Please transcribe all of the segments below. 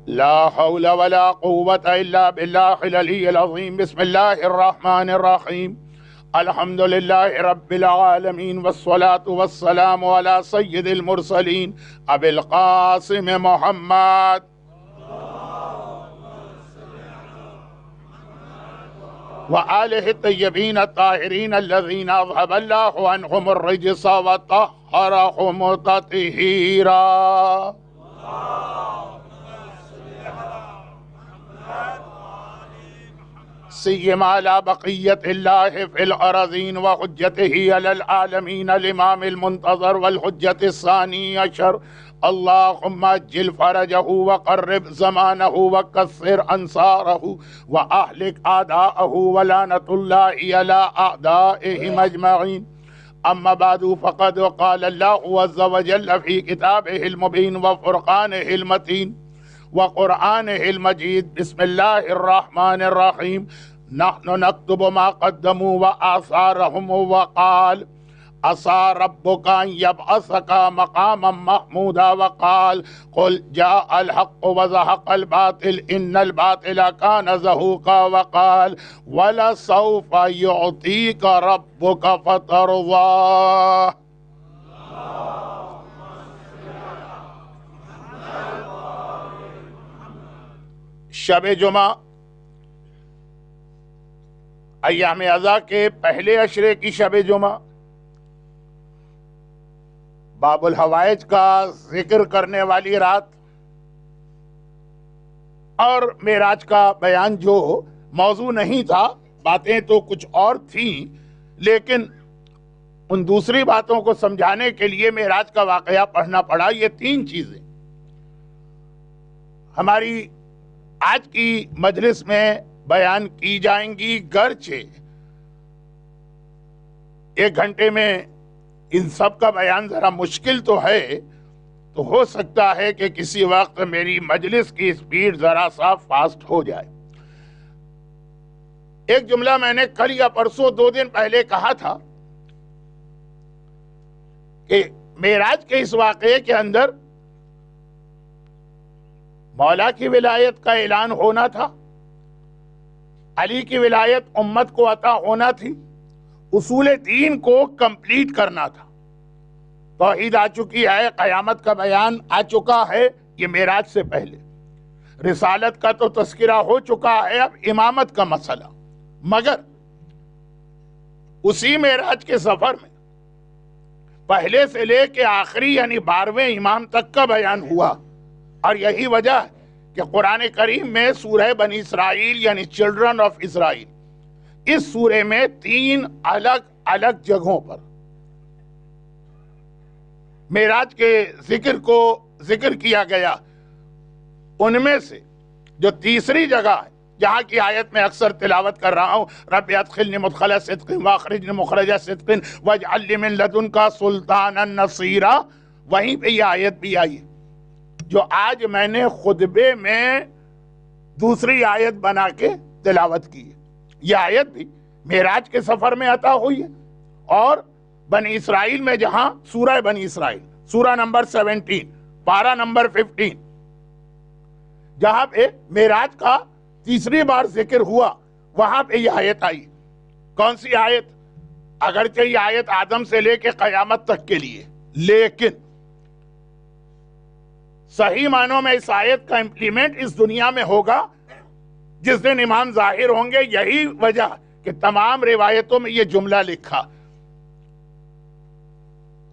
لا حول ولا قوة إلا بالله العلي العظيم. بسم الله الرحمن الرحيم. الحمد لله رب العالمين والصلاة والسلام على سيد المرسلين أبي القاسم محمد وآله الطيبين الطاهرين الذين أذهب الله عنهم الرجس وطهرهم تطهيرا. سيما على بقية الله في الأراضين وحجته على العالمين الإمام المنتظر والحجة الثاني عشر. اللهم اجل فرجه وقرب زمانه وكثر أنصاره وأهلك أعداءه ولعنة الله على أعدائهم أجمعين. أما بعد فقد قال الله عز وجل في كتابه المبين وفرقانه المتين وقرآنه المجيد. بسم الله الرحمن الرحيم. نحن نكتب ما قدموا وآثارهم وقال عسى ربك أن يبعثك مقاما محمودا وقال قل جاء الحق وزهق الباطل إن الباطل كان زهوقا وقال ولسوف يعطيك ربك فترضى. شب جمعہ ایام اعضاء کے پہلے عشرے کی شب جمعہ باب الحوائج کا ذکر کرنے والی رات اور معراج کا بیان جو موضوع نہیں تھا، باتیں تو کچھ اور تھیں لیکن ان دوسری باتوں کو سمجھانے کے لیے معراج کا واقعہ پڑھنا پڑا. یہ تین چیزیں ہماری آج کی مجلس میں بیان کی جائیں گی. گرچہ ایک گھنٹے میں ان سب کا بیان ذرا مشکل تو ہے، تو ہو سکتا ہے کہ کسی وقت میری مجلس کی سپیڈ ذرا سا فاسٹ ہو جائے. ایک جملہ میں نے کل یا پرسوں 2 دن پہلے کہا تھا کہ معراج کے اس واقعے کے اندر مولا کی ولایت کا اعلان ہونا تھا، علی کی ولایت امت کو عطا ہونا تھی، اصول دین کو کمپلیٹ کرنا تھا. توحید آ چکی ہے، قیامت کا بیان آ چکا ہے، یہ معراج سے پہلے. رسالت کا تو تذکرہ ہو چکا ہے، اب امامت کا مسئلہ. مگر اسی معراج کے سفر میں پہلے سے لے کے آخری یعنی 12ویں امام تک کا بیان ہوا. اور یہی وجہ ہے کہ قرآن کریم میں سورہ بنی اسرائیل یعنی چلڈرن آف اسرائیل، اس سورے میں 3 الگ الگ جگہوں پر معراج کے ذکر کو ذکر کیا گیا. ان میں سے جو تیسری جگہ ہے جہاں کی آیت میں اکثر تلاوت کر رہا ہوں، رب ادخلنی مدخل صدق واخرجنی مخرج صدق واجعل لی من لدنک سلطانا نصیرا، وہیں پہ یہ آیت بھی آئی جو آج میں نے خطبے میں دوسری آیت بنا کے تلاوت کی ہے. یہ آیت بھی معراج کے سفر میں عطا ہوئی ہے اور بنی اسرائیل میں جہاں سورہ بنی اسرائیل سورہ نمبر 17 پارہ نمبر 15 جہاں پہ معراج کا تیسری بار ذکر ہوا وہاں پہ یہ آیت آئی. کون سی آیت؟ اگرچہ یہ آیت آدم سے لے کے قیامت تک کے لیے، لیکن صحیح معنوں میں اس آیت کا امپلیمنٹ اس دنیا میں ہوگا جس دن امام ظاہر ہوں گے. یہی وجہ کہ تمام روایتوں میں یہ جملہ لکھا،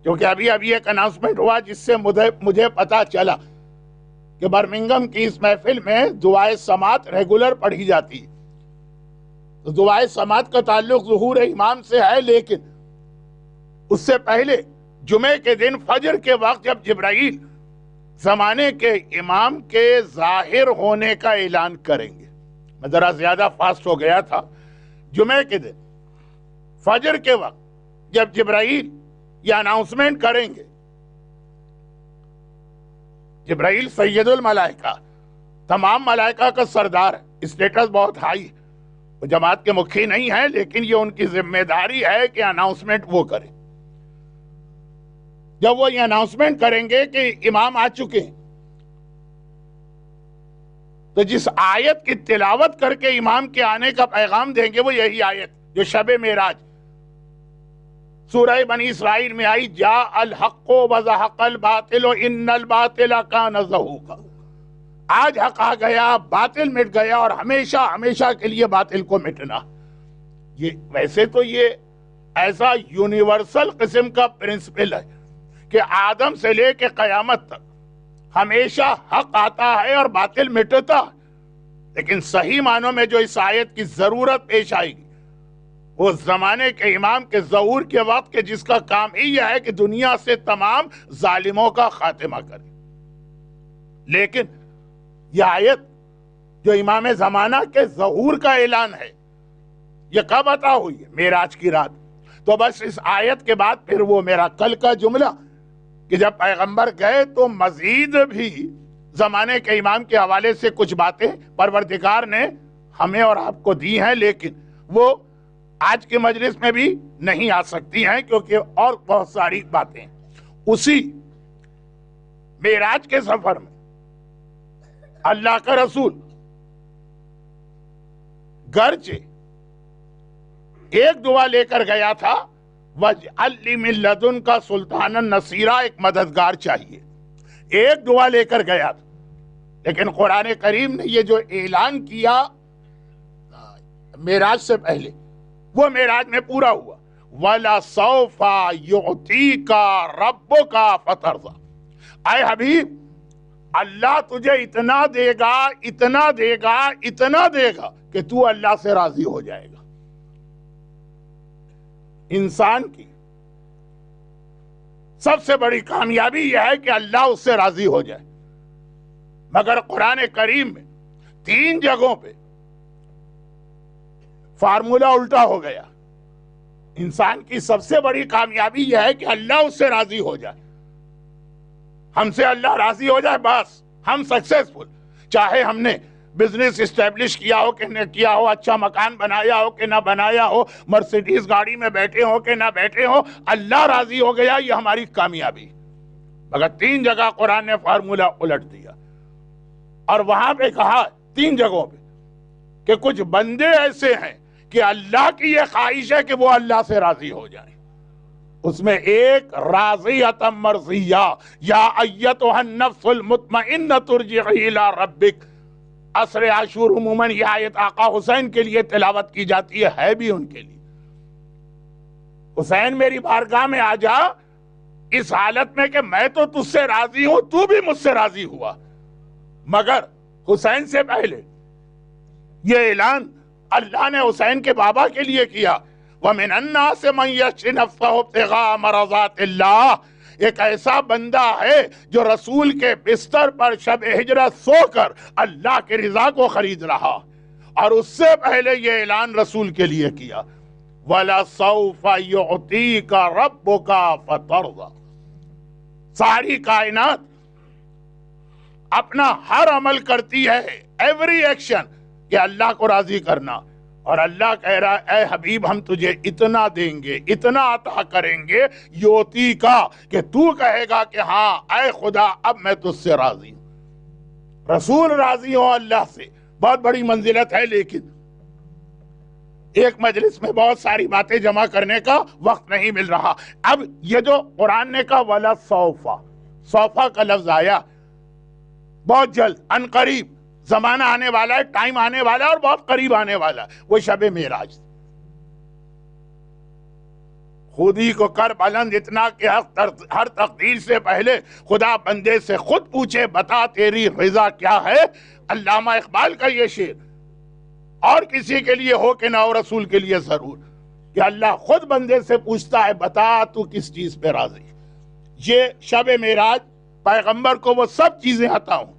کیونکہ ابھی ایک اناؤنسمنٹ ہوا جس سے مجھے پتا چلا کہ برمنگم کی اس محفل میں دعائے سماعت ریگولر پڑھی جاتی. تو دعائے سماعت کا تعلق ظہور امام سے ہے، لیکن اس سے پہلے جمعے کے دن فجر کے وقت جب جبرائیل زمانے کے امام کے ظاہر ہونے کا اعلان کریں گے، میں ذرا زیادہ فاسٹ ہو گیا تھا، جمعے کے دن فجر کے وقت جب جبرائیل یہ اناؤنسمنٹ کریں گے، جبرائیل سید الملائکہ تمام ملائکہ کا سردار ہے، اسٹیٹس بہت ہائی ہے، وہ جماعت کے مکھی نہیں ہے لیکن یہ ان کی ذمہ داری ہے کہ اناؤنسمنٹ وہ کریں. جب وہ یہ اناؤنسمنٹ کریں گے کہ امام آ چکے ہیں تو جس آیت کی تلاوت کر کے امام کے آنے کا پیغام دیں گے وہ یہی آیت جو شب معراج سورہ بنی اسرائیل میں آئی، جاء الحق وزہق الباطل ان الباطل کان زہوقا، آج حق آ گیا، باطل مٹ گیا، اور ہمیشہ ہمیشہ کے لیے باطل کو مٹنا۔ یہ ویسے تو یہ ایسا یونیورسل قسم کا پرنسپل ہے کہ آدم سے لے کے قیامت تک ہمیشہ حق آتا ہے اور باطل مٹتا ہے، لیکن صحیح معنوں میں جو اس آیت کی ضرورت پیش آئے گی وہ زمانے کے امام کے ظہور کے وقت کے جس کا کام ہی یہ ہے کہ دنیا سے تمام ظالموں کا خاتمہ کرے۔ لیکن یہ آیت جو امام زمانہ کے ظہور کا اعلان ہے یہ کب عطا ہوئی ہے؟ معراج کی رات۔ تو بس اس آیت کے بعد پھر وہ میرا کل کا جملہ کہ جب پیغمبر گئے تو مزید بھی زمانے کے امام کے حوالے سے کچھ باتیں پروردگار نے ہمیں اور آپ کو دی ہیں، لیکن وہ آج کے مجلس میں بھی نہیں آ سکتی ہیں کیونکہ اور بہت ساری باتیں اسی معراج کے سفر میں اللہ کا رسول گرچہ ایک دعا لے کر گیا تھا، وَاجْعَلْ لِي مِن لَّدُنْكَ سُلْطَانًا نَصِيرًا، ایک مددگار چاہیے، ایک دعا لے کر گیا تھا، لیکن قرآن کریم نے یہ جو اعلان کیا معراج سے پہلے وہ معراج میں پورا ہوا، وَلَسَوْفَ يُعْطِيكَ رَبُّكَ فَتَرْضَىٰ، اے حبیب اللہ تجھے اتنا دے گا، اتنا دے گا، اتنا دے گا کہ تو اللہ سے راضی ہو جائے گا۔ انسان کی سب سے بڑی کامیابی یہ ہے کہ اللہ اس سے راضی ہو جائے، مگر قرآن کریم میں 3 جگہوں پہ فارمولا الٹا ہو گیا۔ انسان کی سب سے بڑی کامیابی یہ ہے کہ اللہ اس سے راضی ہو جائے، ہم سے اللہ راضی ہو جائے، بس ہم سکسیسفل، چاہے ہم نے بزنس اسٹیبلش کیا ہو کہ نہ کیا ہو، اچھا مکان بنایا ہو کہ نہ بنایا ہو، مرسیڈیز گاڑی میں بیٹھے ہو کہ نہ بیٹھے ہو، اللہ راضی ہو گیا، یہ ہماری کامیابی۔ مگر 3 جگہ قرآن نے فارمولا الٹ دیا، اور وہاں پہ کہا 3 جگہوں پہ کہ کچھ بندے ایسے ہیں کہ اللہ کی یہ خواہش ہے کہ وہ اللہ سے راضی ہو جائیں۔ اس میں ایک راضیۃ مرضیہ، یا ایتھا النفس المطمئنۃ ارجعی الی ربک۔ عصر عاشور عموماً یہ آیت آقا حسین کے لیے تلاوت کی جاتی ہے بھی ان کے لیے۔ حسین میری بارگاہ میں آ جا اس حالت میں کہ میں تو تجھ سے راضی ہوں، تو بھی مجھ سے راضی ہوا۔ مگر حسین سے پہلے یہ اعلان اللہ نے حسین کے بابا کے لیے کیا، وَمِنَ النَّاسِ مَن يَشْرِي نَفْسَهُ ابْتِغَاءَ مَرْضَاتِ اللَّهِ، ایک ایسا بندہ ہے جو رسول کے بستر پر شب ہجرت سو کر اللہ کے رضا کو خرید رہا، اور اس سے پہلے یہ اعلان رسول کے لیے کیا، وَلَسَوْفَ يُعْطِيكَ رَبُّكَ فَتَرْضَىٰ۔ ساری کائنات اپنا ہر عمل کرتی ہے، ایوری ایکشن، کہ اللہ کو راضی کرنا، اور اللہ کہہ رہا ہے اے حبیب ہم تجھے اتنا دیں گے، اتنا عطا کریں گے، یوتی کا، کہ تو کہے گا کہ ہاں اے خدا اب میں تجھ سے راضی ہوں۔ رسول راضی ہوں اللہ سے، بہت بڑی منزلت ہے، لیکن ایک مجلس میں بہت ساری باتیں جمع کرنے کا وقت نہیں مل رہا۔ اب یہ جو قرآن نے کہا وَلَا سَوْفَ، سوفا کا لفظ آیا، بہت جلد، ان قریب زمانہ آنے والا ہے، ٹائم آنے والا ہے، اور بہت قریب آنے والا ہے، وہ شب معراج۔ خودی کو کر بلند اتنا کہ ہر تقدیر سے پہلے خدا بندے سے خود پوچھے بتا تیری رضا کیا ہے۔ علامہ اقبال کا یہ شعر اور کسی کے لیے ہو کہ نہ ہو، رسول کے لیے ضرور، کہ اللہ خود بندے سے پوچھتا ہے بتا تو کس چیز پہ راضی۔ یہ شب معراج پیغمبر کو وہ سب چیزیں عطا ہوں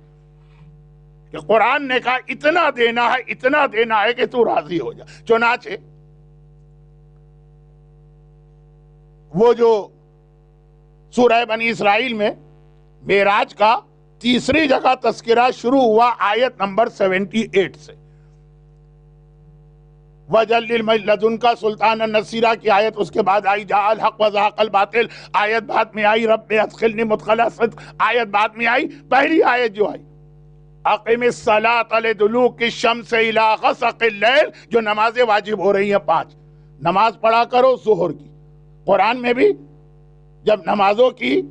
کہ قرآن نے کہا اتنا دینا ہے، اتنا دینا ہے کہ تو راضی ہو جا۔ چنانچہ وہ جو سورہ بنی اسرائیل میں معراج کا تیسری جگہ تذکرہ شروع ہوا آیت نمبر 78 سے، وَجَلِّ لَدُنْكَ سُلْطَانًا نَصِيرًا کی آیت اس کے بعد آئی، جاء الحق وزہق الباطل آیت بعد میں آئی، رب ادخلنی مدخل صدق آیت بعد میں آئی۔ پہلی آیت جو آئی اقیم الصلاۃ لدلوک الشمس الی غسق اللیل، جو نمازیں واجب ہو رہی ہیں 5 نماز پڑھا کرو ظہر کی۔ قرآن میں بھی جب نمازوں کی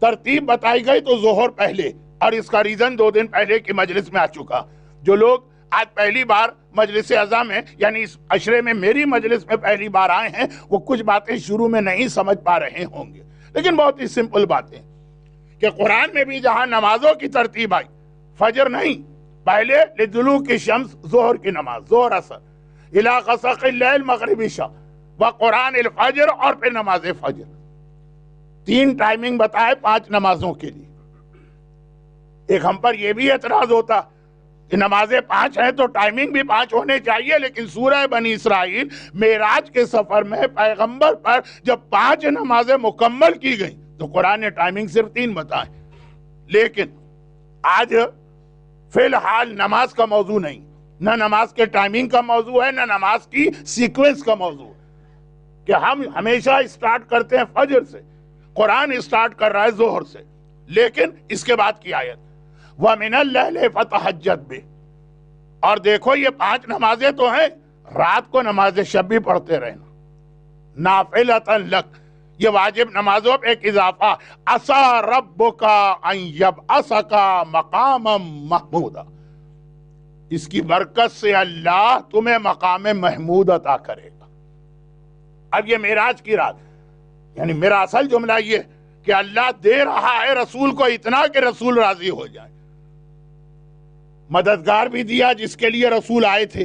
ترتیب بتائی گئی تو ظہر پہلے، اور اس کا ریزن 2 دن پہلے کی مجلس میں آ چکا۔ جو لوگ آج پہلی بار مجلس اعظم میں یعنی اس عشرے میں میری مجلس میں پہلی بار آئے ہیں، وہ کچھ باتیں شروع میں نہیں سمجھ پا رہے ہوں گے، لیکن بہت ہی سمپل باتیں کہ قرآن میں بھی جہاں نمازوں کی ترتیب آئی، فجر نہیں، پہلے لدلوک الشمس ظہر کی نماز، ظہر اثر، الی غسق اللیل مغرب عشاء، وقرآن الفجر، اور پھر نماز فجر۔ 3 ٹائمنگ بتائے 5 نمازوں کے لیے۔ ایک ہم پر یہ بھی اعتراض ہوتا کہ نمازیں 5 ہیں تو ٹائمنگ بھی 5 ہونے چاہیے، لیکن سورہ بنی اسرائیل معراج کے سفر میں پیغمبر پر جب 5 نمازیں مکمل کی گئیں تو قرآن نے ٹائمنگ صرف 3 بتائے۔ لیکن آج فی الحال نماز کا موضوع نہیں، نہ نماز کے ٹائمنگ کا موضوع ہے، نہ نماز کی سیکوینس کا موضوع ہے، کہ ہم ہمیشہ اسٹارٹ کرتے ہیں فجر سے، قرآن اسٹارٹ کر رہا ہے ظہر سے، لیکن اس کے بعد کی آیت وَمِنَ اللَّيْلِ فَتَہَجَّدْ بِهِ، اور دیکھو یہ 5 نمازیں تو ہیں، رات کو نماز شب بھی پڑھتے رہنا، نافلۃ لک، یہ واجب نمازوں پہ ایک اضافہ، عَسَىٰ رَبُّكَ أَن يَبْعَثَكَ مَقَامًا مَحْمُودًا، اس کی برکت سے اللہ تمہیں مقام محمود عطا کرے گا۔ اب یہ معراج کی رات، یعنی میرا اصل جملہ یہ کہ اللہ دے رہا ہے رسول کو اتنا کہ رسول راضی ہو جائے، مددگار بھی دیا جس کے لیے رسول آئے تھے،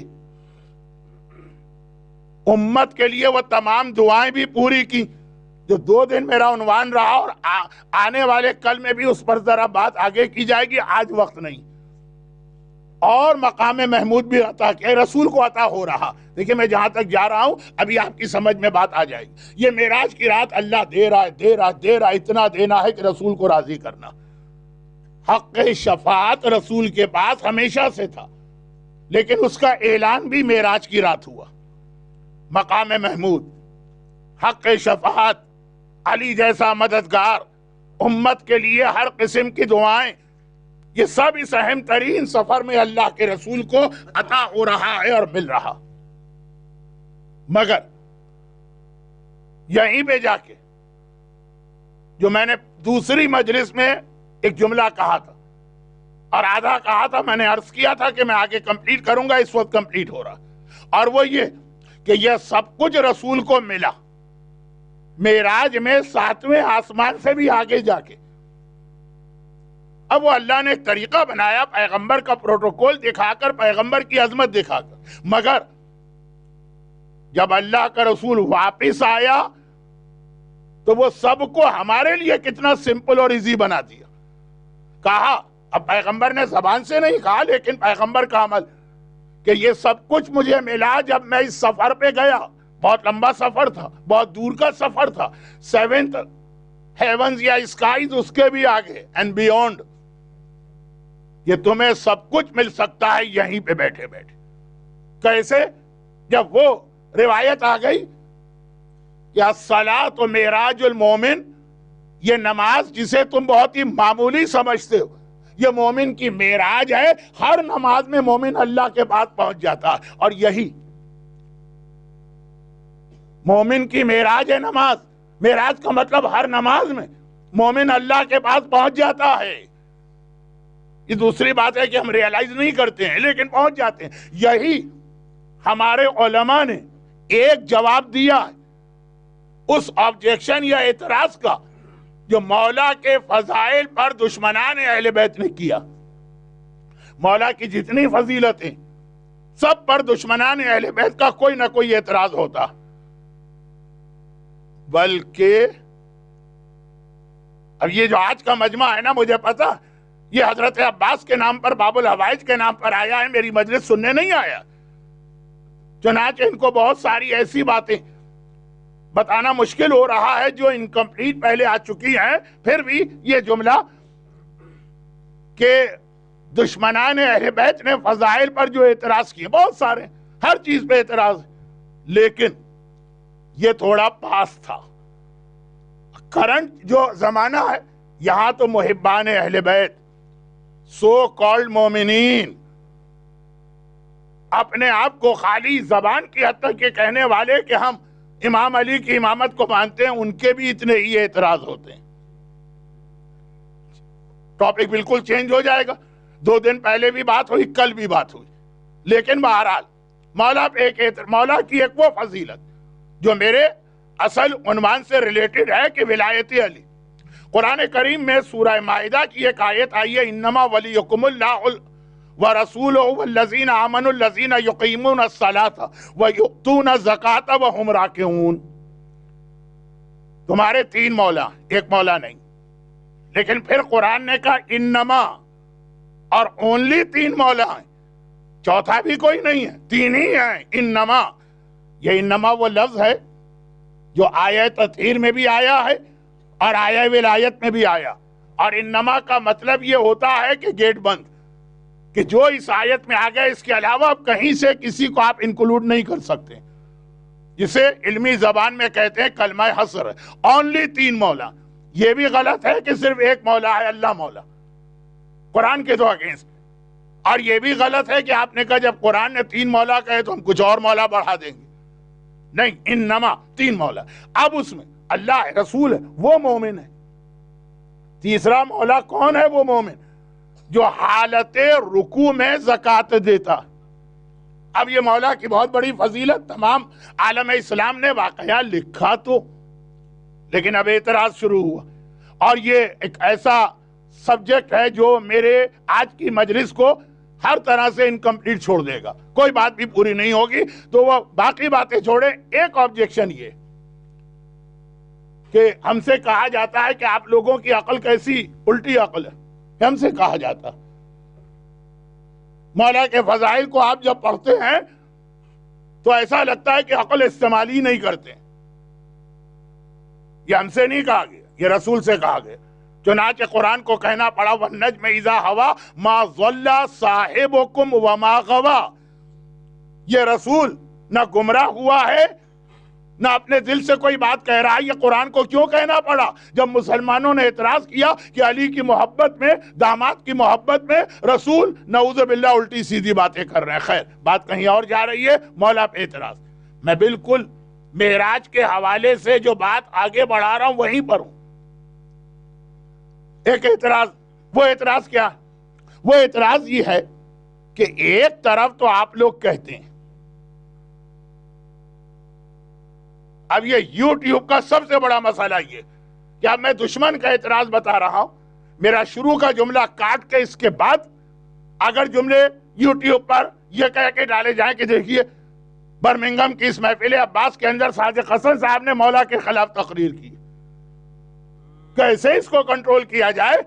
امت کے لیے وہ تمام دعائیں بھی پوری کی جو 2 دن میرا عنوان رہا، اور آنے والے کل میں بھی اس پر ذرا بات آگے کی جائے گی، آج وقت نہیں، اور مقام محمود بھی عطا کیا، رسول کو عطا ہو رہا۔ دیکھیں میں جہاں تک جا رہا ہوں ابھی آپ کی سمجھ میں بات آ جائے گی۔ یہ معراج کی رات اللہ دے رہا ہے، اتنا دینا ہے کہ رسول کو راضی کرنا۔ حق شفاعت رسول کے پاس ہمیشہ سے تھا، لیکن اس کا اعلان بھی معراج کی رات ہوا۔ مقام محمود، حق شفاعت، علی جیسا مددگار، امت کے لیے ہر قسم کی دعائیں، یہ سب اس اہم ترین سفر میں اللہ کے رسول کو عطا ہو رہا ہے اور مل رہا۔ مگر یہیں پہ جا کے جو میں نے دوسری مجلس میں ایک جملہ کہا تھا اور آدھا کہا تھا، میں نے عرض کیا تھا کہ میں آگے کمپلیٹ کروں گا، اس وقت کمپلیٹ ہو رہا، اور وہ یہ کہ یہ سب کچھ رسول کو ملا معراج میں 7ویں آسمان سے بھی آگے جا کے۔ اب وہ اللہ نے ایک طریقہ بنایا پیغمبر کا پروٹوکول دکھا کر، پیغمبر کی عظمت دکھا کر، مگر جب اللہ کا رسول واپس آیا تو وہ سب کو ہمارے لیے کتنا سمپل اور ایزی بنا دیا۔ کہا، اب پیغمبر نے زبان سے نہیں کہا لیکن پیغمبر کا عمل، کہ یہ سب کچھ مجھے ملا جب میں اس سفر پہ گیا، بہت لمبا سفر تھا، بہت دور کا سفر تھا، 7th ہیونز یا اسکائز، اس کے بھی آگے اینڈ بیونڈ، یہ تمہیں سب کچھ مل سکتا ہے یہیں پہ بیٹھے بیٹھے۔ کیسے؟ جب وہ روایت آ گئی کہ الصلاۃ معراج المومن، یہ نماز جسے تم بہت ہی معمولی سمجھتے ہو، یہ مومن کی معراج ہے، ہر نماز میں مومن اللہ کے پاس پہنچ جاتا ہے، اور یہی مومن کی معراج ہے نماز۔ معراج کا مطلب ہر نماز میں مومن اللہ کے پاس پہنچ جاتا ہے۔ یہ دوسری بات ہے کہ ہم ریئلائز نہیں کرتے ہیں لیکن پہنچ جاتے ہیں۔ یہی ہمارے علماء نے ایک جواب دیا ہے اس آبجیکشن یا اعتراض کا جو مولا کے فضائل پر دشمنان اہل بیت نے کیا۔ مولا کی جتنی فضیلتیں، سب پر دشمنان اہل بیت کا کوئی نہ کوئی اعتراض ہوتا، بلکہ اب یہ جو آج کا مجمع ہے نا، مجھے پتا یہ حضرت عباس کے نام پر، باب الحوائج کے نام پر آیا ہے، میری مجلس سننے نہیں آیا، چنانچہ ان کو بہت ساری ایسی باتیں بتانا مشکل ہو رہا ہے جو انکمپلیٹ پہلے آ چکی ہیں، پھر بھی یہ جملہ کہ دشمنان اہل بیت نے فضائل پر جو اعتراض کیے، بہت سارے، ہر چیز پہ اعتراض، لیکن یہ تھوڑا پاس تھا۔ کرنٹ جو زمانہ ہے، یہاں تو محبان اہل بیت سو کالڈ مومنین، اپنے آپ کو خالی زبان کی حد تک یہ کہنے والے کہ ہم امام علی کی امامت کو مانتے ہیں، ان کے بھی اتنے ہی اعتراض ہوتے ہیں۔ ٹاپک بالکل چینج ہو جائے گا۔ 2 دن پہلے بھی بات ہوئی، کل بھی بات ہوئی، لیکن بہرحال مولا کی ایک وہ فضیلت جو میرے اصل عنوان سے ریلیٹڈ ہے کہ ولایت علی۔ قرآن کریم میں سورہ مائدہ کی ایک آیت آئی ہے، انما ولیکم اللہ ورسولہ والذین آمنوا الذین یقیمون الصلاۃ ویؤتون الزکاۃ وہم راکعون۔ تمہارے 3 مولا، ایک مولا نہیں، لیکن پھر قرآن نے کہا انما، اور اونلی 3 مولا ہیں، چوتھا بھی کوئی نہیں ہے، 3 ہی ہیں۔ انما، یہ انما وہ لفظ ہے جو آیہ تطہیر میں بھی آیا ہے اور آیہ ولایت میں بھی آیا، اور انما کا مطلب یہ ہوتا ہے کہ گیٹ بند، کہ جو اس آیت میں آ گئے اس کے علاوہ اب کہیں سے کسی کو آپ انکلوڈ نہیں کر سکتے، جسے علمی زبان میں کہتے ہیں کلمہ حصر، اونلی 3 مولا۔ یہ بھی غلط ہے کہ صرف ایک مولا ہے، اللہ مولا، قرآن کے تو اگینسٹ۔ اور یہ بھی غلط ہے کہ آپ نے کہا جب قرآن نے 3 مولا کہے تو ہم کچھ اور مولا بڑھا دیں گے، نہیں، انما 3 مولا۔ اب اس میں اللہ ہے، رسول ہے، وہ مومن ہے۔ تیسرا مولا کون ہے؟ وہ مومن جو حالت رکوع میں زکوٰۃ دیتا۔ اب یہ مولا کی بہت بڑی فضیلت تمام عالم اسلام نے واقعہ لکھا تو، لیکن اب اعتراض شروع ہوا، اور یہ ایک ایسا سبجیکٹ ہے جو میرے آج کی مجلس کو ہر طرح سے انکمپلیٹ چھوڑ دے گا، کوئی بات بھی پوری نہیں ہوگی، تو وہ باقی باتیں چھوڑیں۔ ایک آبجیکشن یہ کہ ہم سے کہا جاتا ہے کہ آپ لوگوں کی عقل کیسی الٹی عقل ہے، ہم سے کہا جاتا، مولا کے فضائل کو آپ جب پڑھتے ہیں تو ایسا لگتا ہے کہ عقل استعمال ہی نہیں کرتے۔ یہ ہم سے نہیں کہا گیا، یہ رسول سے کہا گیا، چنانچہ قرآن کو کہنا پڑا وَالنَّجْمِ إِذَا هَوَىٰ مَا ضَلَّ صَاحِبُكُمْ وَمَا غَوَىٰ۔ یہ رسول نہ گمراہ ہوا ہے نہ اپنے دل سے کوئی بات کہہ رہا ہے۔ یہ قرآن کو کیوں کہنا پڑا؟ جب مسلمانوں نے اعتراض کیا کہ علی کی محبت میں، داماد کی محبت میں رسول نعوذ باللہ الٹی سیدھی باتیں کر رہے ہیں۔ خیر، بات کہیں اور جا رہی ہے، مولا پہ اعتراض۔ میں بالکل معراج کے حوالے سے جو بات آگے بڑھا رہا ہوں وہیں پر ہوں۔ ایک اعتراض، وہ اعتراض کیا ہے؟ وہ اعتراض یہ ہے کہ ایک طرف تو آپ لوگ کہتے ہیں، اب یہ یوٹیوب کا سب سے بڑا مسئلہ یہ کہ اب میں دشمن کا اعتراض بتا رہا ہوں، میرا شروع کا جملہ کاٹ کے اس کے بعد اگر جملے یوٹیوب پر یہ کہہ کے ڈالے جائیں کہ دیکھیے برمنگھم کی اس محفل عباس کے اندر صادق حسن صاحب نے مولا کے خلاف تقریر کی، کیسے اس کو کنٹرول کیا جائے؟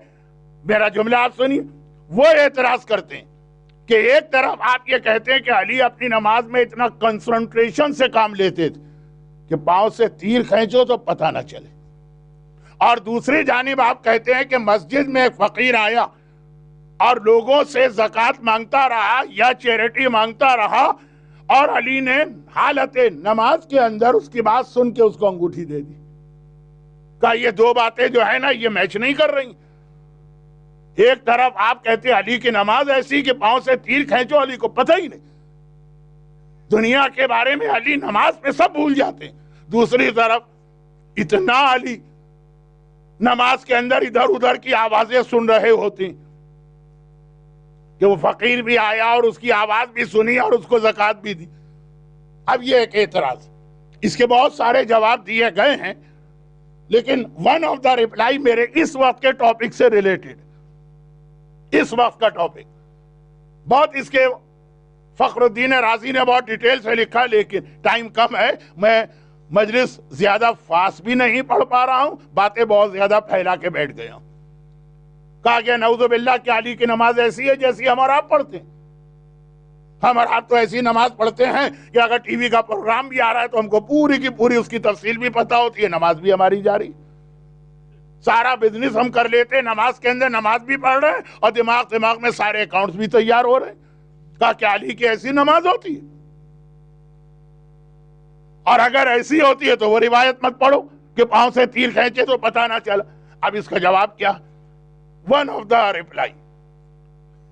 میرا جملہ آپ سنیے۔ وہ اعتراض کرتے ہیں کہ ایک طرف آپ یہ کہتے ہیں کہ علی اپنی نماز میں اتنا کنسنٹریشن سے کام لیتے تھے کہ پاؤں سے تیر کھینچو تو پتہ نہ چلے، اور دوسری جانب آپ کہتے ہیں کہ مسجد میں ایک فقیر آیا اور لوگوں سے زکوٰۃ مانگتا رہا یا چیریٹی مانگتا رہا، اور علی نے حالت نماز کے اندر اس کی بات سن کے اس کو انگوٹھی دے دی۔ کہا یہ 2 باتیں جو ہے نا یہ میچ نہیں کر رہی۔ ایک طرف آپ کہتے ہیں علی کی نماز ایسی کہ پاؤں سے تیر کھینچو، علی کو پتہ ہی نہیں، دنیا کے بارے میں علی نماز پہ سب بھول جاتے ہیں۔ دوسری طرف اتنا علی نماز کے اندر ادھر ادھر کی آوازیں سن رہے ہوتے ہیں کہ وہ فقیر بھی آیا اور اس کی آواز بھی سنی اور اس کو زکوٰۃ بھی دی۔ اب یہ ایک اعتراض، اس کے بہت سارے جواب دیے گئے ہیں، لیکن ون آف دا ریپلائی میرے اس وقت کے ٹاپک سے ریلیٹڈ، اس وقت کا ٹاپک بہت، اس کے فخر الدین رازی نے بہت ڈیٹیل سے لکھا، لیکن ٹائم کم ہے، میں مجلس زیادہ فاسٹ بھی نہیں پڑھ پا رہا ہوں، باتیں بہت زیادہ پھیلا کے بیٹھ گیا ہوں۔ کہا گیا نعوذ باللہ کہ علی کی نماز ایسی ہے جیسی ہم اور آپ پڑھتے ہیں۔ ہم اور آپ تو ایسی نماز پڑھتے ہیں کہ اگر ٹی وی کا پروگرام بھی آ رہا ہے تو ہم کو پوری کی پوری اس کی تفصیل بھی پتہ ہوتی ہے، نماز بھی ہماری جاری، سارا بزنس ہم کر لیتے ہیں، نماز کے اندر نماز بھی پڑھ رہے ہیں اور دماغ میں سارے اکاؤنٹس بھی تیار ہو رہے ہیں۔ کہا کہ علی کی ایسی نماز ہوتی ہے، اور اگر ایسی ہوتی ہے تو وہ روایت مت پڑھو کہ پاؤں سے تیر کھینچے تو پتہ نہ چلا۔ اب اس کا جواب کیا؟ ون آف دا ریپلائی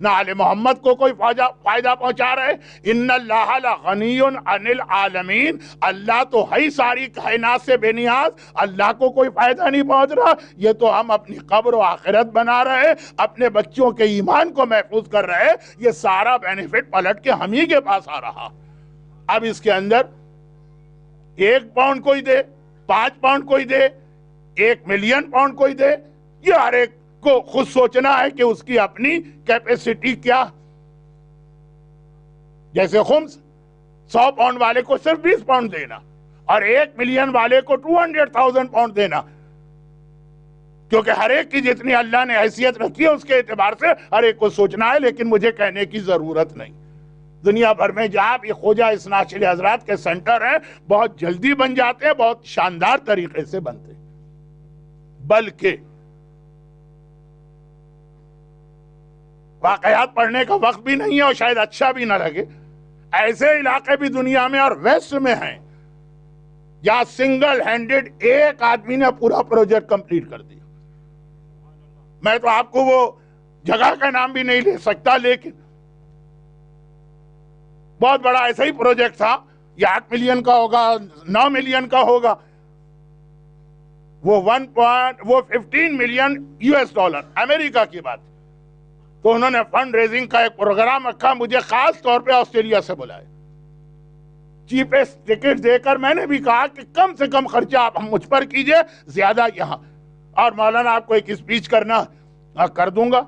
نہ آل محمد کو کوئی فائدہ پہنچا رہے۔ ان اللہ لغنی عن العالمین، اللہ تو ہے ہی ساری کائنات سے بے نیاز، اللہ کو کوئی فائدہ نہیں پہنچ رہا۔ یہ تو ہم اپنی قبر و آخرت بنا رہے، اپنے بچوں کے ایمان کو محفوظ کر رہے، یہ سارا بینیفٹ پلٹ کے ہم ہی کے پاس آ رہا۔ اب اس کے اندر 1 پاؤنڈ کوئی دے، 5 پاؤنڈ کوئی دے، 1 ملین پاؤنڈ کوئی دے، یہ ہر ایک کو خود سوچنا ہے کہ اس کی اپنی کیپیسٹی کیا۔ جیسے خمس 100 پاؤنڈ والے کو صرف 20 پاؤنڈ دینا اور 1 ملین والے کو 200,000 پاؤنڈ دینا، کیونکہ ہر ایک کی جتنی اللہ نے حیثیت رکھی ہے اس کے اعتبار سے ہر ایک کو سوچنا ہے، لیکن مجھے کہنے کی ضرورت نہیں۔ دنیا بھر میں جہاں بھی خواجہ اسناد حضرات کے سینٹر ہیں، بہت جلدی بن جاتے ہیں، بہت شاندار طریقے سے بنتے ہیں، بلکہ واقعات پڑھنے کا وقت بھی نہیں ہے اور شاید اچھا بھی نہ لگے۔ ایسے علاقے بھی دنیا میں اور ویسٹ میں ہیں یا سنگل ہینڈڈ ایک آدمی نے پورا پروجیکٹ کمپلیٹ کر دیا۔ میں تو آپ کو وہ جگہ کا نام بھی نہیں لے سکتا، لیکن بہت بڑا ایسا ہی پروجیکٹ تھا، یہ 8 ملین کا ہوگا، 9 ملین کا ہوگا، وہ 15 ملین US$، امریکہ کی بات۔ تو انہوں نے فنڈ ریزنگ کا ایک پروگرام رکھا، مجھے خاص طور پہ آسٹریلیا سے بلائے، چیپسٹ ٹکٹ دے کر۔ میں نے بھی کہا کہ کم سے کم خرچہ آپ مجھ پر کیجئے، زیادہ یہاں، اور مولانا آپ کو ایک اسپیچ کرنا کر دوں گا۔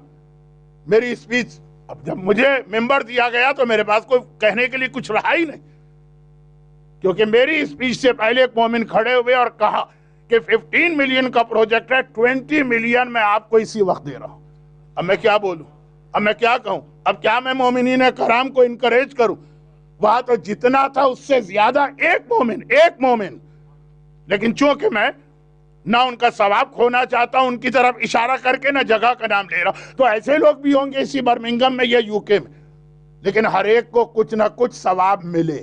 میری اسپیچ، اب جب مجھے ممبر دیا گیا تو میرے پاس کوئی کہنے کے لیے کچھ رہا ہی نہیں، کیونکہ میری اسپیچ سے پہلے ایک مومن کھڑے ہوئے اور کہا کہ 15 ملین کا پروجیکٹ ہے، 20 ملین میں آپ کو اسی وقت دے رہا ہوں۔ اب میں کیا بولوں، اب میں کیا کہوں، اب کیا میں مومنین کرام کو انکریج کروں؟ وہاں تو جتنا تھا اس سے زیادہ ایک مومن، لیکن چونکہ میں نہ ان کا ثواب کھونا چاہتا ہوں، ان کی طرف اشارہ کر کے نہ جگہ کا نام لے رہا ہوں، تو ایسے لوگ بھی ہوں گے اسی برمنگم میں یا UK میں، لیکن ہر ایک کو کچھ نہ کچھ ثواب ملے۔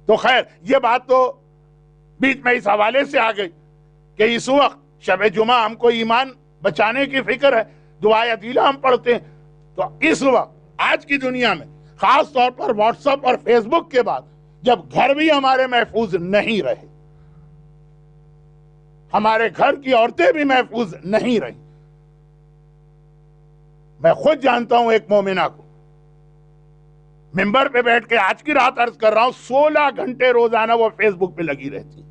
تو خیر، یہ بات تو بیچ میں اس حوالے سے آ گئی کہ اس وقت شب جمعہ ہم کو ایمان بچانے کی فکر ہے، دعائے عدیلہ ہم پڑھتے ہیں، تو اس وقت آج کی دنیا میں خاص طور پر واٹس ایپ اور فیس بک کے بعد، جب گھر بھی ہمارے محفوظ نہیں رہے، ہمارے گھر کی عورتیں بھی محفوظ نہیں رہی، میں خود جانتا ہوں ایک مومنہ کو، ممبر پہ بیٹھ کے آج کی رات عرض کر رہا ہوں، 16 گھنٹے روزانہ وہ فیس بک پہ لگی رہتی۔